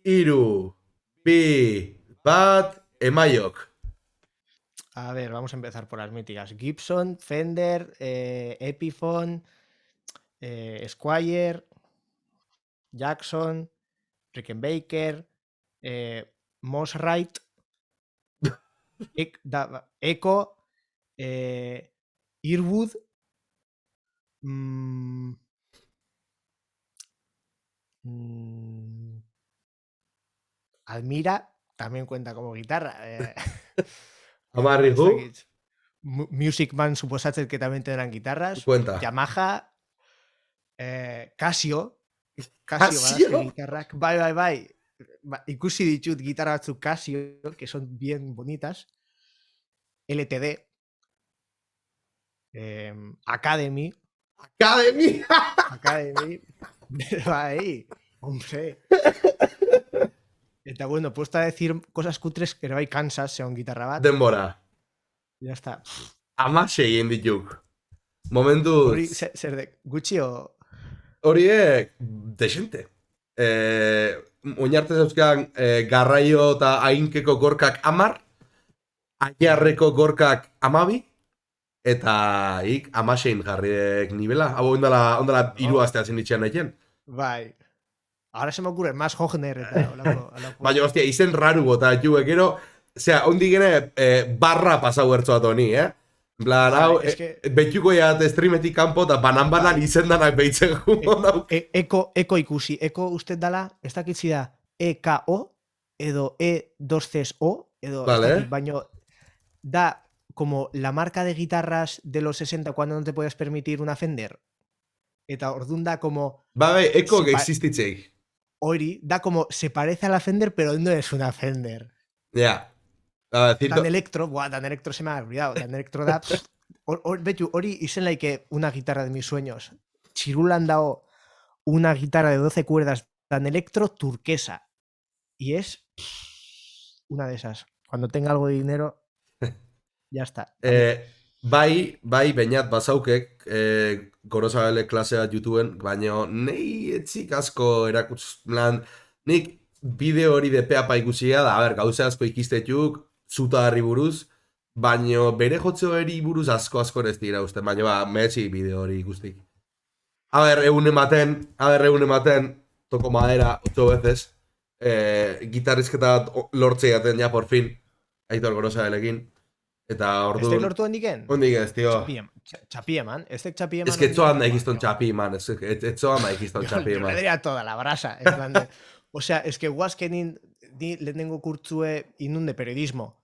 3, 2, 1, emaiok. A ver, vamos a empezar por las míticas. Gibson, Fender, Epiphone, Squier, Jackson, Rickenbacker, Mosrite, Echo, Earwood, Admira, también cuenta como guitarra. Amarrihu. Music Man, suposatzen que también tendrán guitarras. Cuenta. Yamaha, Casio. Casio? Guitarrak. Bai. Ikusi ditut gitarra batzuk Casio, que son bien bonitas. LTD. Academy. Bai, hombre. Eta bueno, puesto a decir cosas cutres que bai Kansas, segon gitarra bat. Denbora. Ya está. Amasei egin dituk. Momentu... Hori, zer de, gutxi o... Horiek, desente. Oinarte zeuzkan garraio eta ainkeko gorkak 10, Aiarreko gorkak 12, eta ik 16 jarriek nivela. Hau ondala 3 aste hasi nitxean nahien. Bai. Ahora se me ocurre más Hogner eta holako. Baina, hostia, izen raru bota, gero, ondik gene, barra pasau ertzoat honi, En plan, hau, betxuko jat streametik kanpo, eta banan izendanak behitzen jugo. Eko ikusi, eko uste dala, ez dakitzi da, EKO, edo E2CSO, edo, Vale. ez dakit, baino, da como la marca de guitarras de los 60 cuando no te puedes permitir una Fender. Eta ordun da como... Bai, eko Sí, existitzei. Hori, da como, se parece a la Fender, pero no es una Fender. Ja. Dan Electro, Dan Electro se me ha olvidado, Dan Electro da... Betu, hori izen laike una guitarra de mis sueños. Chirulan dao una guitarra de 12 cuerdas Dan Electro turquesa. Y es una de esas. Cuando tenga algo de dinero, ya está. Bai, bainat bazaukek, Gorosabele klasea YouTubeen, baina nei etzik asko nik bideo hori depeapa ikusia da, gauza asko ikistetuk, zuta harri buruz, baina bere jotzeoeri buruz asko ez dira uste, baina mehetzi bideo hori ikustik. Egun ematen, toko madera 8 veces, gitarrizketa lortzea jaten ja por fin, Aitor Gorosabelekin. Eta ordu... Estek lortu handiken? Ondik ez, tio. Txapi eman. Estek txapi eman. Ez que etzoan da ikizton txapi eman. Etzoan da ikizton txapi Yo eman. le daría toda la brasa. En plan de, o sea, es que guazkenin ni lehenengo kurtzue inun de periodismo.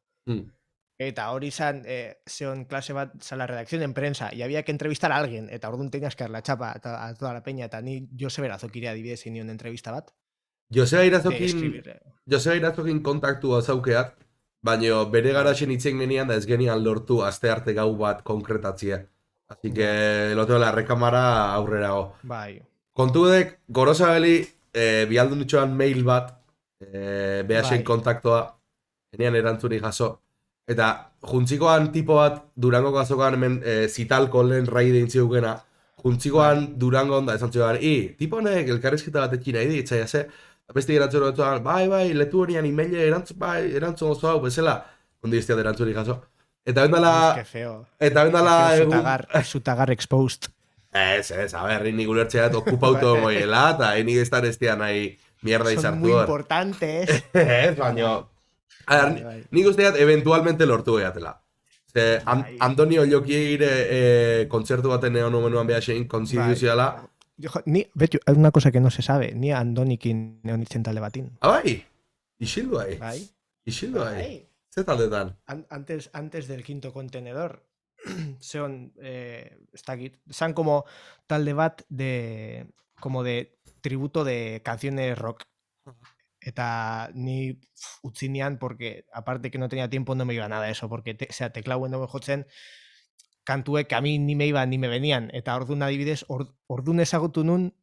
Eta hori izan, zeon klase bat zala redacción en prensa, y había que entrevistar a alguien, eta orduan tenías que dar la chapa a toda la peña, eta ni Joseba Irazoki adibidez inion entrevista bat. Joseba Irazokin kontaktu azaukeat, baina bere garaxen itzen genian da ez genian lortu aste arte gau bat konkretatzea. Así que loteo la rekamara aurrerago. Bai. Kontudek, Gorosabeli bialdu nitxoan mail bat, behasen kontaktoa, genian erantzuri jaso. Eta juntzikoan tipo bat Durango gazokan hemen zitalko lehen raide intziugena, juntzikoan Durango onda esan zioan, tipo honek elkarrizketa bat ekin nahi ditzaia ze, beste erantzun hori bai, letu horian emaile erantzun oso hau, bezala, ondi izteat erantzuri jaso. Eta bendala... Eta bendala... Zutagar exposed. Ez, nik ulertzea okupauto moiela, eta nik ez da estia nahi mierda izartu. Son muy importantes. Ez, baino... Nik usteat eventualmente lortu eatela. Antonio Llokieire kontzertu baten egon omenuan behasein konziduzioala. Betu, hay una cosa que no se sabe, ni Andonikin neonitzen talde batin. Bai, isildu ahi. Bai. Isildu ahi. Ze taldetan? Antes del quinto contenedor, seon, san como talde bat de tributo de canciones rock. Eta ni utzinean, porque aparte que no tenía tiempo, no me iba nada eso, porque teklauen no jotzen, kantuek que a mí ni me iban ni me venían, eta ordun adibidez, ordun ezagutu nun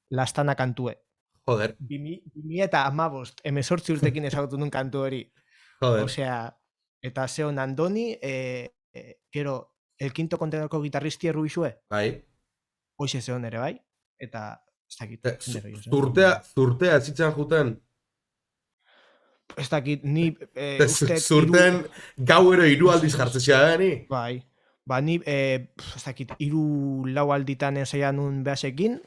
Lastana kantue. Joder. 2015 18 urtekin ezagutu nun kantu hori. Joder. Osea, eta zeon Andoni, gero, el quinto contenedorko gitarristi erruixue. Bai. Hoxe zeon ere bai, eta ez dakit. Zurtea zitzen juten. Ez dakit, ni... Zurten gauero 3 aldiz jartzea gani. Bai. Ba, ni, ez dakit, 3-4 alditan ensaian un behasekin,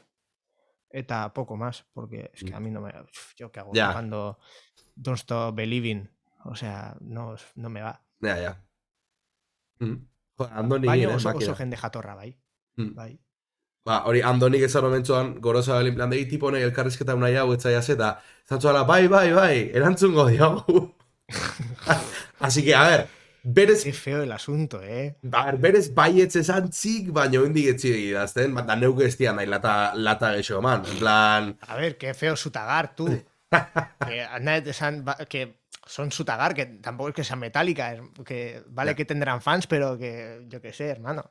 eta poco más, porque es que a mí no me... Yo qué hago cuando don't stop believing. O sea, no me va. Ja. Andoni baina oso jende jatorra, bai. Bai. Ba, hori Andonik ez zaro mentzuan, Gorosabelin plan degi tipo honek elkarrizketa unai hau etzai azeta, zantzuala, bai, erantzungo diogu. Así que, a ver, berez... Qué feo el asunto, A ver, berez baietz esan txik, baina hendik etzi egidazten, da neuke ez dian nahi lata gexo, man. En plan... A ver, qué feo Sutagar, tú. Que son Sutagar, que tampoco es que sean Metallica, que vale que tendrán fans, pero que, yo qué sé, hermano.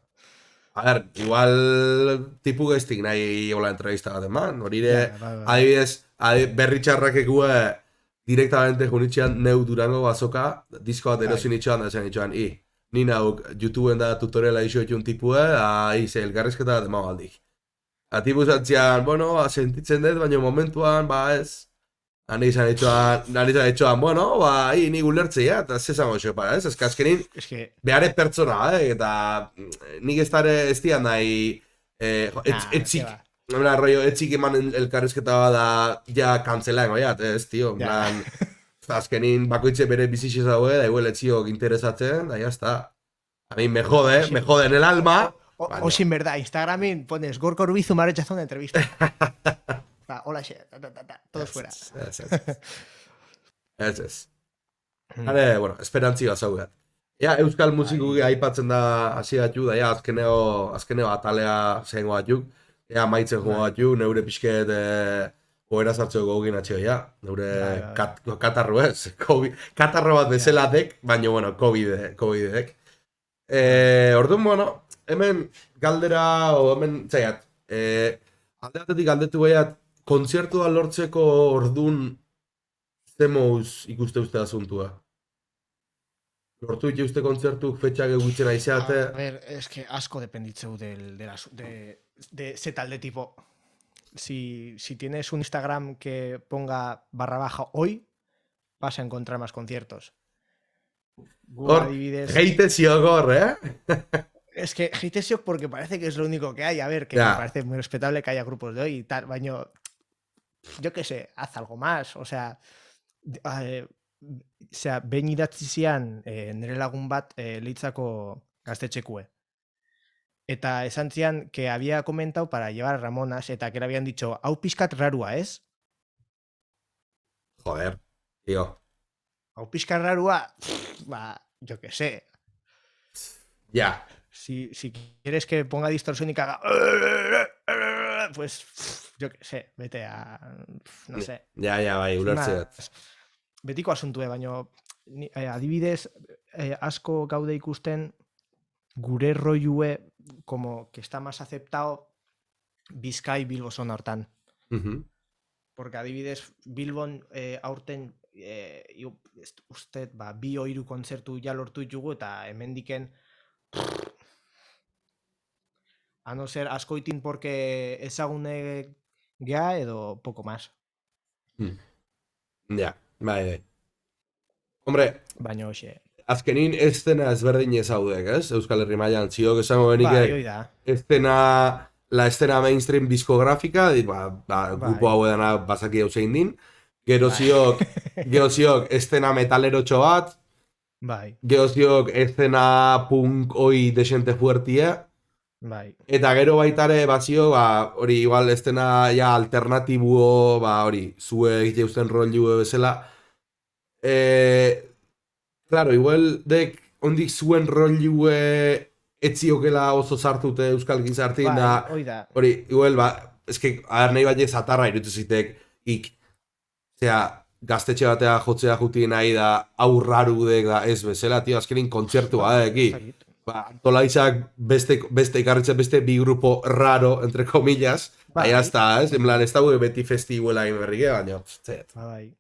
A ver, igual tipu gestik nahi hola entrevista bat eman, hori ere, adibidez, berri txarrakekue directamente junitxean neu Durango bazoka, disko bat erosin itxoan da zen itxoan, ni nauk YouTubeen da tutoriala iso etxun tipue, ze elkarrizketa bat eman aldik. Tipu zantzian, bueno, sentitzen dut, baina momentuan, ez, Han itxoan, bueno, ba, ni ulertzea, eta zezango xopa, ez? Ez azkenin, Es que, behare pertsona, eta nik ez dara ez dian nahi, etzik, que va. rollo, etzik eman elkarrizketa bada, ja, kantzelaen, ez, tio, Ja. plan, azkenin bakoitze bere bizixe zaue, da igual etziok interesatzen, da jazta. A mí me jode en el alma. O sin verdad, Instagramin pones Gorka Urbizu me ha rechazado una entrevista. Va, hola, todos fuera. Ez. Hare, bueno, esperantzia zaugat. Ja, euskal musikuki aipatzen da hasi batzu, da ja, azkeneo atalea zengo batzuk, ja, maitzen joa batzu, neure pixket oera sartzeko gogin atxeo, ja, neure katarro ez, katarro bat bezalatek, baina, bueno, COVID-ek. Orduan, bueno, hemen galdera, o hemen, zaiat, alde batetik galdetu behat, kontzertua lortzeko orduan zemouz ikuste uste asuntua. Lortu ite uste kontzertuk fetxak egutzen aizeate. A ver, es que asko dependitzeu de ese tal de tipo. Si tienes un Instagram que ponga / hoy, vas a encontrar más conciertos. Hor, heitezio gor, Es que heitezio porque parece que es lo único que hay. A ver, que Ya. me parece muy respetable que haya grupos de hoy y tal, baño, yo qué sé, haz algo más. O sea, behin idatzi zian nire lagun bat Leitzako gaztetxekue. Eta esan zian que había comentado para llevar a Ramonas eta que le habían dicho, hau pixkat rarua, ez? Joder, tío. Hau pixkat rarua, yo qué sé. Ja. Si quieres que ponga distorsión y que haga... Pues, yo qué sé, vete a... No sé. Ja, bai, ulertzeat. Betiko asuntue, baino adibidez, asko gaude ikusten gure rollue como que está más aceptado Bizkai Bilbo zona hortan. Porque adibidez Bilbon aurten uste, 2 o 3 kontzertu ja lortu ditugu eta hemendiken a no ser askoitin porque ezagune gea edo poco más. Ja, bai. Hombre, Baina hoxe. azkenin estena ezberdin ezaudek, ez? Euskal Herri mailan ziok esango Bai, benik hoi da. la estena mainstream diskografika, grupo hau edana bazaki hau zein din, gero ziok estena metalerotxo bat, Bai, gero ziok estena punk oi desente fuertie, bai. eta gero baitare bazio, hori igual estena ja alternatibuo, hori, zue egite usten rollu bezala. Claro, igual dek ondik zuen rollu etziokela oso zartute euskal gizartin, da, Hoi da. hori, igual, eske, nahi bat zatarra irutu zitek, gaztetxe batea jotzea juti nahi da, aurraru dek da, ez bezala, tio, azkenin kontzertua, eki. Antolaizak beste ikarritzen beste bi grupo raro, entre comillas, bai, hasta, ez? En plan, ez dago beti festibuela egin berrike, baina, Bai.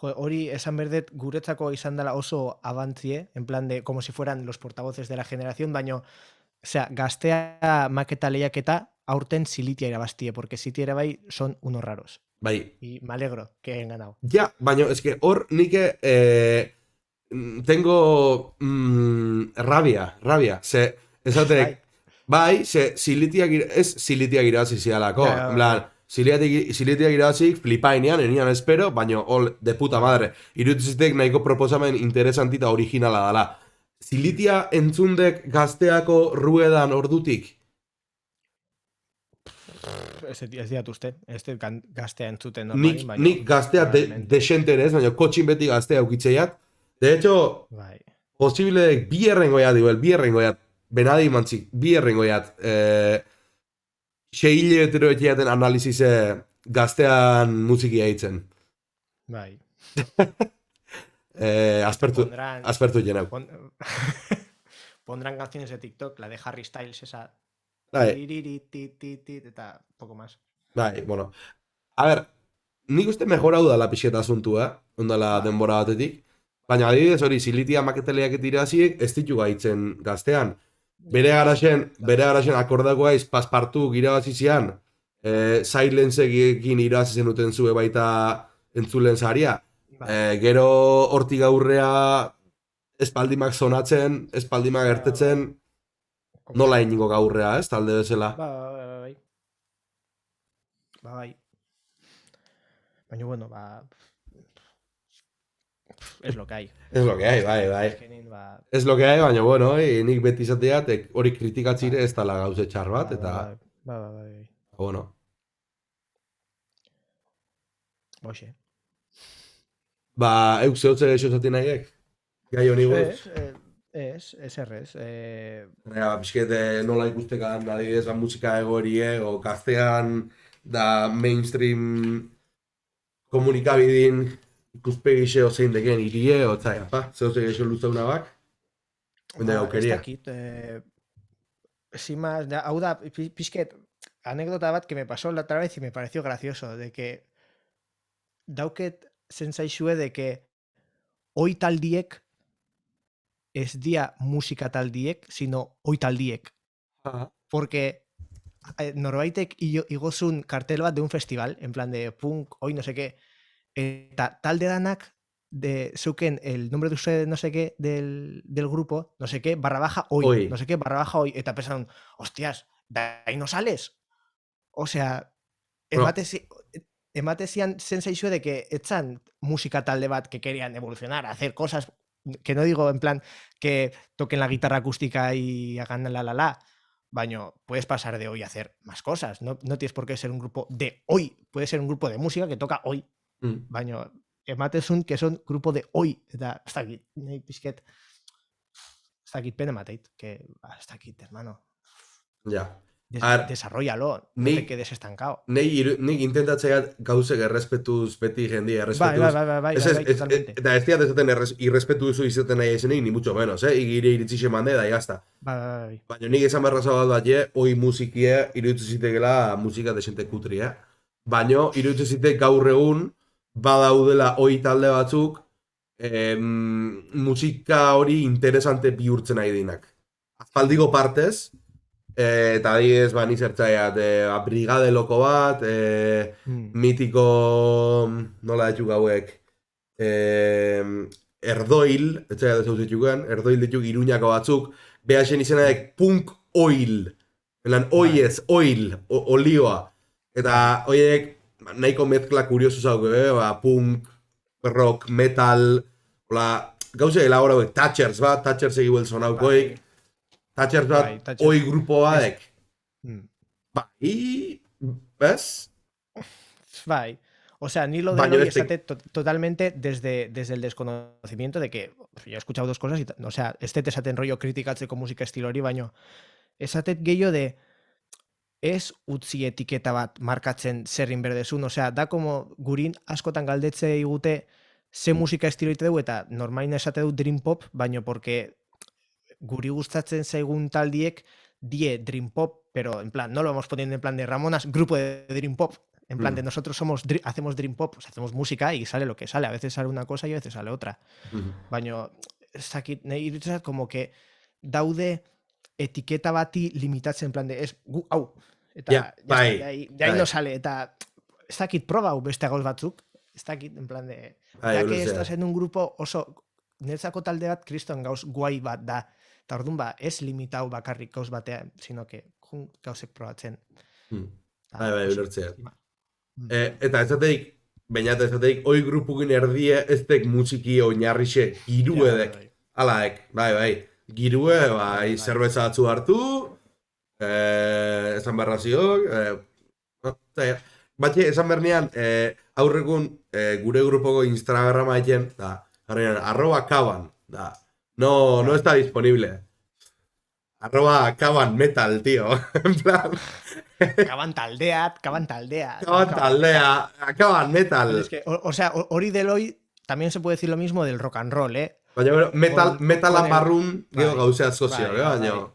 Jo, hori esan berdet guretzako izan dela oso avantzie, en plan de, como si fueran los portavoces de la generación, baino, osea, gaztea maketa lehiaketa aurten Silitia irabaztie, porque Silitia bai son unos raros. Bai. Y me alegro que hayan ganado. Ja, baina, eske, hor nike tengo rabia, ze, esatek, bai, ze Silitia irabazi zialako, en plan, Silitia irabazik flipainean, enian espero, baina hol de puta madre. Irutizitek nahiko proposamen interesantita originala dala. Silitia entzundek gazteako ruedan ordutik? Ez diat uste, ez gaztea entzuten normalin, baina... Nik gaztea desente ere ez, baina kotxin beti gaztea eukitzeiat. De hecho, posible bierrengoiat, bierrengoiat, benadi mantzik, bierrengoiat, seile heteroetiaten analizize gaztean musikia hitzen. Bai. Aspertu jenau. Pondrán canciones de TikTok, la de Harry Styles, esa... Eta poco más. Bai, bueno. A ver, nik uste mejorau da la pixeta asuntua, ondala denbora batetik. Baina adibidez hori, Silitia maketeleak etiraziek, ez ditu gaitzen gaztean. Bere garaxen akordagoa iz paspartu irabazi zian, Silenceekin irabazi zenuten zue baita entzulen saria. Bai. Gero hortik aurrea espaldimak sonatzen, espaldimak gertetzen, nola egingo gaurrea, ez, talde bezala. Bai. Bai. Baina, bueno, es lo que hay. Es lo que hay, bai. Azkenin, Ez lo que hay, baina, bueno, nik beti izateat, hori kritikatzire ez dala gauze txar bat, eta, bai. bueno. Hoxe. Euk zehotze geixo zaten nahiek? Gai honi buruz? Ez errez. Bizket, nola ikustekan, adibidez, musika egorie, o gaztean, da mainstream komunikabidin ikuspegi xeo zein deken irie, o zai, zehotze geixo luzauna bak? Bende gaukeria. Ez dakit. Sin más, hau da, pixket, anécdota bat que me pasó la otra vez y me pareció gracioso, de que dauket zensaixue de que hoi taldiek ez dia musika taldiek, sino hoi taldiek. Porque norbaitek igozun kartel bat de un festival, en plan de punk, hoy no sé qué, eta talde danak zeuken el nombre de usted no sé qué del grupo, no sé qué, /hoy, Hoy. no sé qué, /hoy, eta pensaron, hostias, de ahí no sales. O sea, ematezian zensaixue de que etzan musika talde bat que querían evolucionar, hacer cosas, que no digo en plan que toquen la guitarra acústica y hagan la, baño, puedes pasar de hoy a hacer más cosas, no tienes por qué ser un grupo de hoy, puede ser un grupo de música que toca hoy, baño, ematezun que son grupo de hoy, eta ez dakit, nahi pixket, ez dakit pena mateit, que ez dakit, hermano. Ja. Desarrollalo, no te quedes estancado. Nik intentatzea gauzek errespetuz beti jendia errespetuz. Bai, totalmente. Eta ez diat ezaten irrespetu duzu izaten nahi esenik, ni mucho menos, igire iritzixe mande da, jazta. Bai. Baina nik esan berra zabal bat hoi musikie iruditzen zitekela musika desente kutri, Baina iruditzen zitek gaur egun badaudela hoi talde batzuk musika hori interesante bihurtzen nahi dinak. Azpaldiko partez, eta adibidez, ni zertzaiat, brigade loko bat, mitiko, nola dituk hauek, erdoil, etzaiat ez zauzituken, erdoil dituk Iruñako batzuk, behasen izenaek punk oil, elan oiez, oil, olioa, eta horiek nahiko mezkla kuriosu zauke, punk, rock, metal, gauze elagora hauek, Thatchers bat, Thatchers egibuel zonaukoik, Thatchers bat, hoi grupo badek. Bai, bez? Bai. O sea, ni lo de hoy estate totalmente desde el desconocimiento de que yo he escuchado dos cosas, o sea, esaten rollo kritikatzeko musika estilo hori, baino esatet gehiago de ez utzi etiketa bat markatzen zer inberdezun, o sea, da como gurin askotan galdetze igute ze musika estilo ite dugu, eta normalin esate du dream pop, baino porque guri gustatzen zaigun taldiek die dream pop, pero en plan, no lo vamos poniendo en plan de Ramonas, grupo de dream pop, en plan de nosotros hacemos dream pop, pues hacemos música y sale lo que sale, a veces sale una cosa y a veces sale otra. Baina, iruditzen como que daude etiketa bati limitatzen en plan de, hau, eta de ahí no sale, eta ez dakit proba hau beste gauz batzuk, ez dakit en plan de, ya que estás en un grupo oso, niretzako talde bat kriston gauz guai bat da, eta orduan ez limitau bakarrik gauz batean, sino que gauzek probatzen. Bai, ulertzea. Eta ezateik, bainat ezateik, hoi grupukin erdie ez dek musiki oinarrixe giruedek. Alaek, bai. Girue, bai, zerbeza atzu hartu, esan berraziok, batxe, esan bernean, aurrekun gure grupoko Instagrama eken, @kaban, no está disponible. @kabanmetal, tío, en plan... Kaban taldea. Kaban metal. Es que, o sea, hori del hoy también se puede decir lo mismo del rock and roll, Baina, metal aparrun, gero gauzea sozio, baina...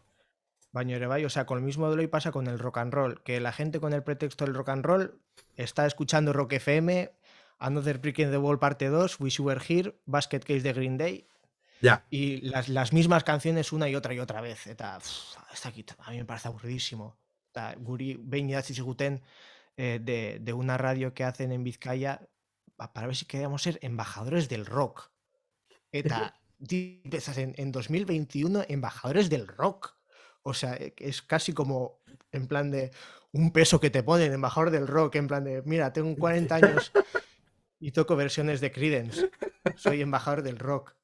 Baina ere bai, o sea, con el mismo de hoy pasa con el rock and roll, que la gente con el pretexto del rock and roll está escuchando Rock FM, Another Brick in the Wall parte 2, Wish You Were Here, Basket Case de Green Day, y las mismas canciones una y otra vez, eta, a mí me parece aburridísimo. Guri behin idatzi ziguten de una radio que hacen en Vizcaya, para ver si queríamos ser embajadores del rock. Eta, pensás en 2021, embajadores del rock. O sea, es casi como en plan de un peso que te ponen, embajador del rock, en plan de, mira, tengo 40 años y toco versiones de Creedence. Soy embajador del rock.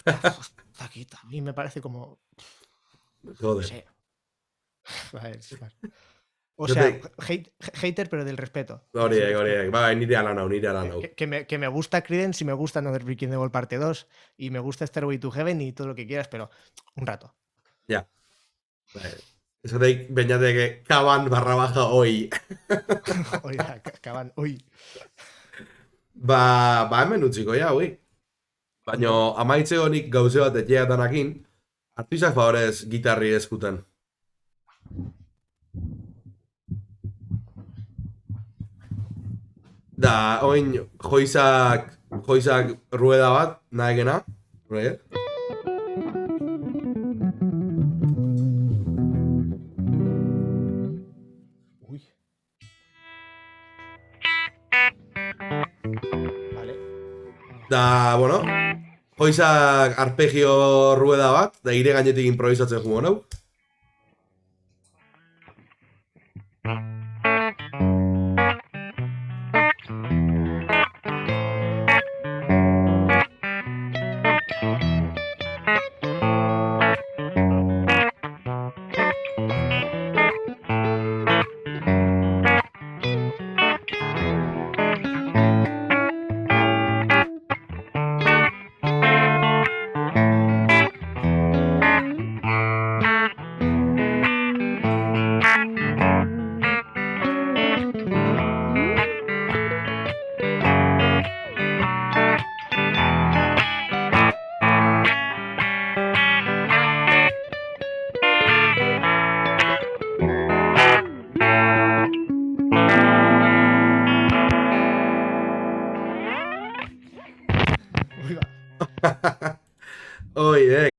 A mí me parece como, no Joder. sé. O Yo sea, te- hater, pero del respeto. Horiek. Bai, nire ala nau. Que me gusta Creedence y me gusta Another Brick in the Wall parte 2 y me gusta Stairway to Heaven y todo lo que quieras, pero un rato. Ja. Bai. Esateik, bainatek kaban _ hoi. Oiga, acaban. Uy. Ba hemen utziko, ja, hoi. Baina amaitze honik gauze bat etxeatanakin, artizak favorez gitarri eskuten. Da, oin joizak rueda bat, nahegena. Right? Uy. Vale. Da, bueno, joizak arpegio rueda bat, da ire gainetik improvisatzen jugo nau. Uy, va. Oi,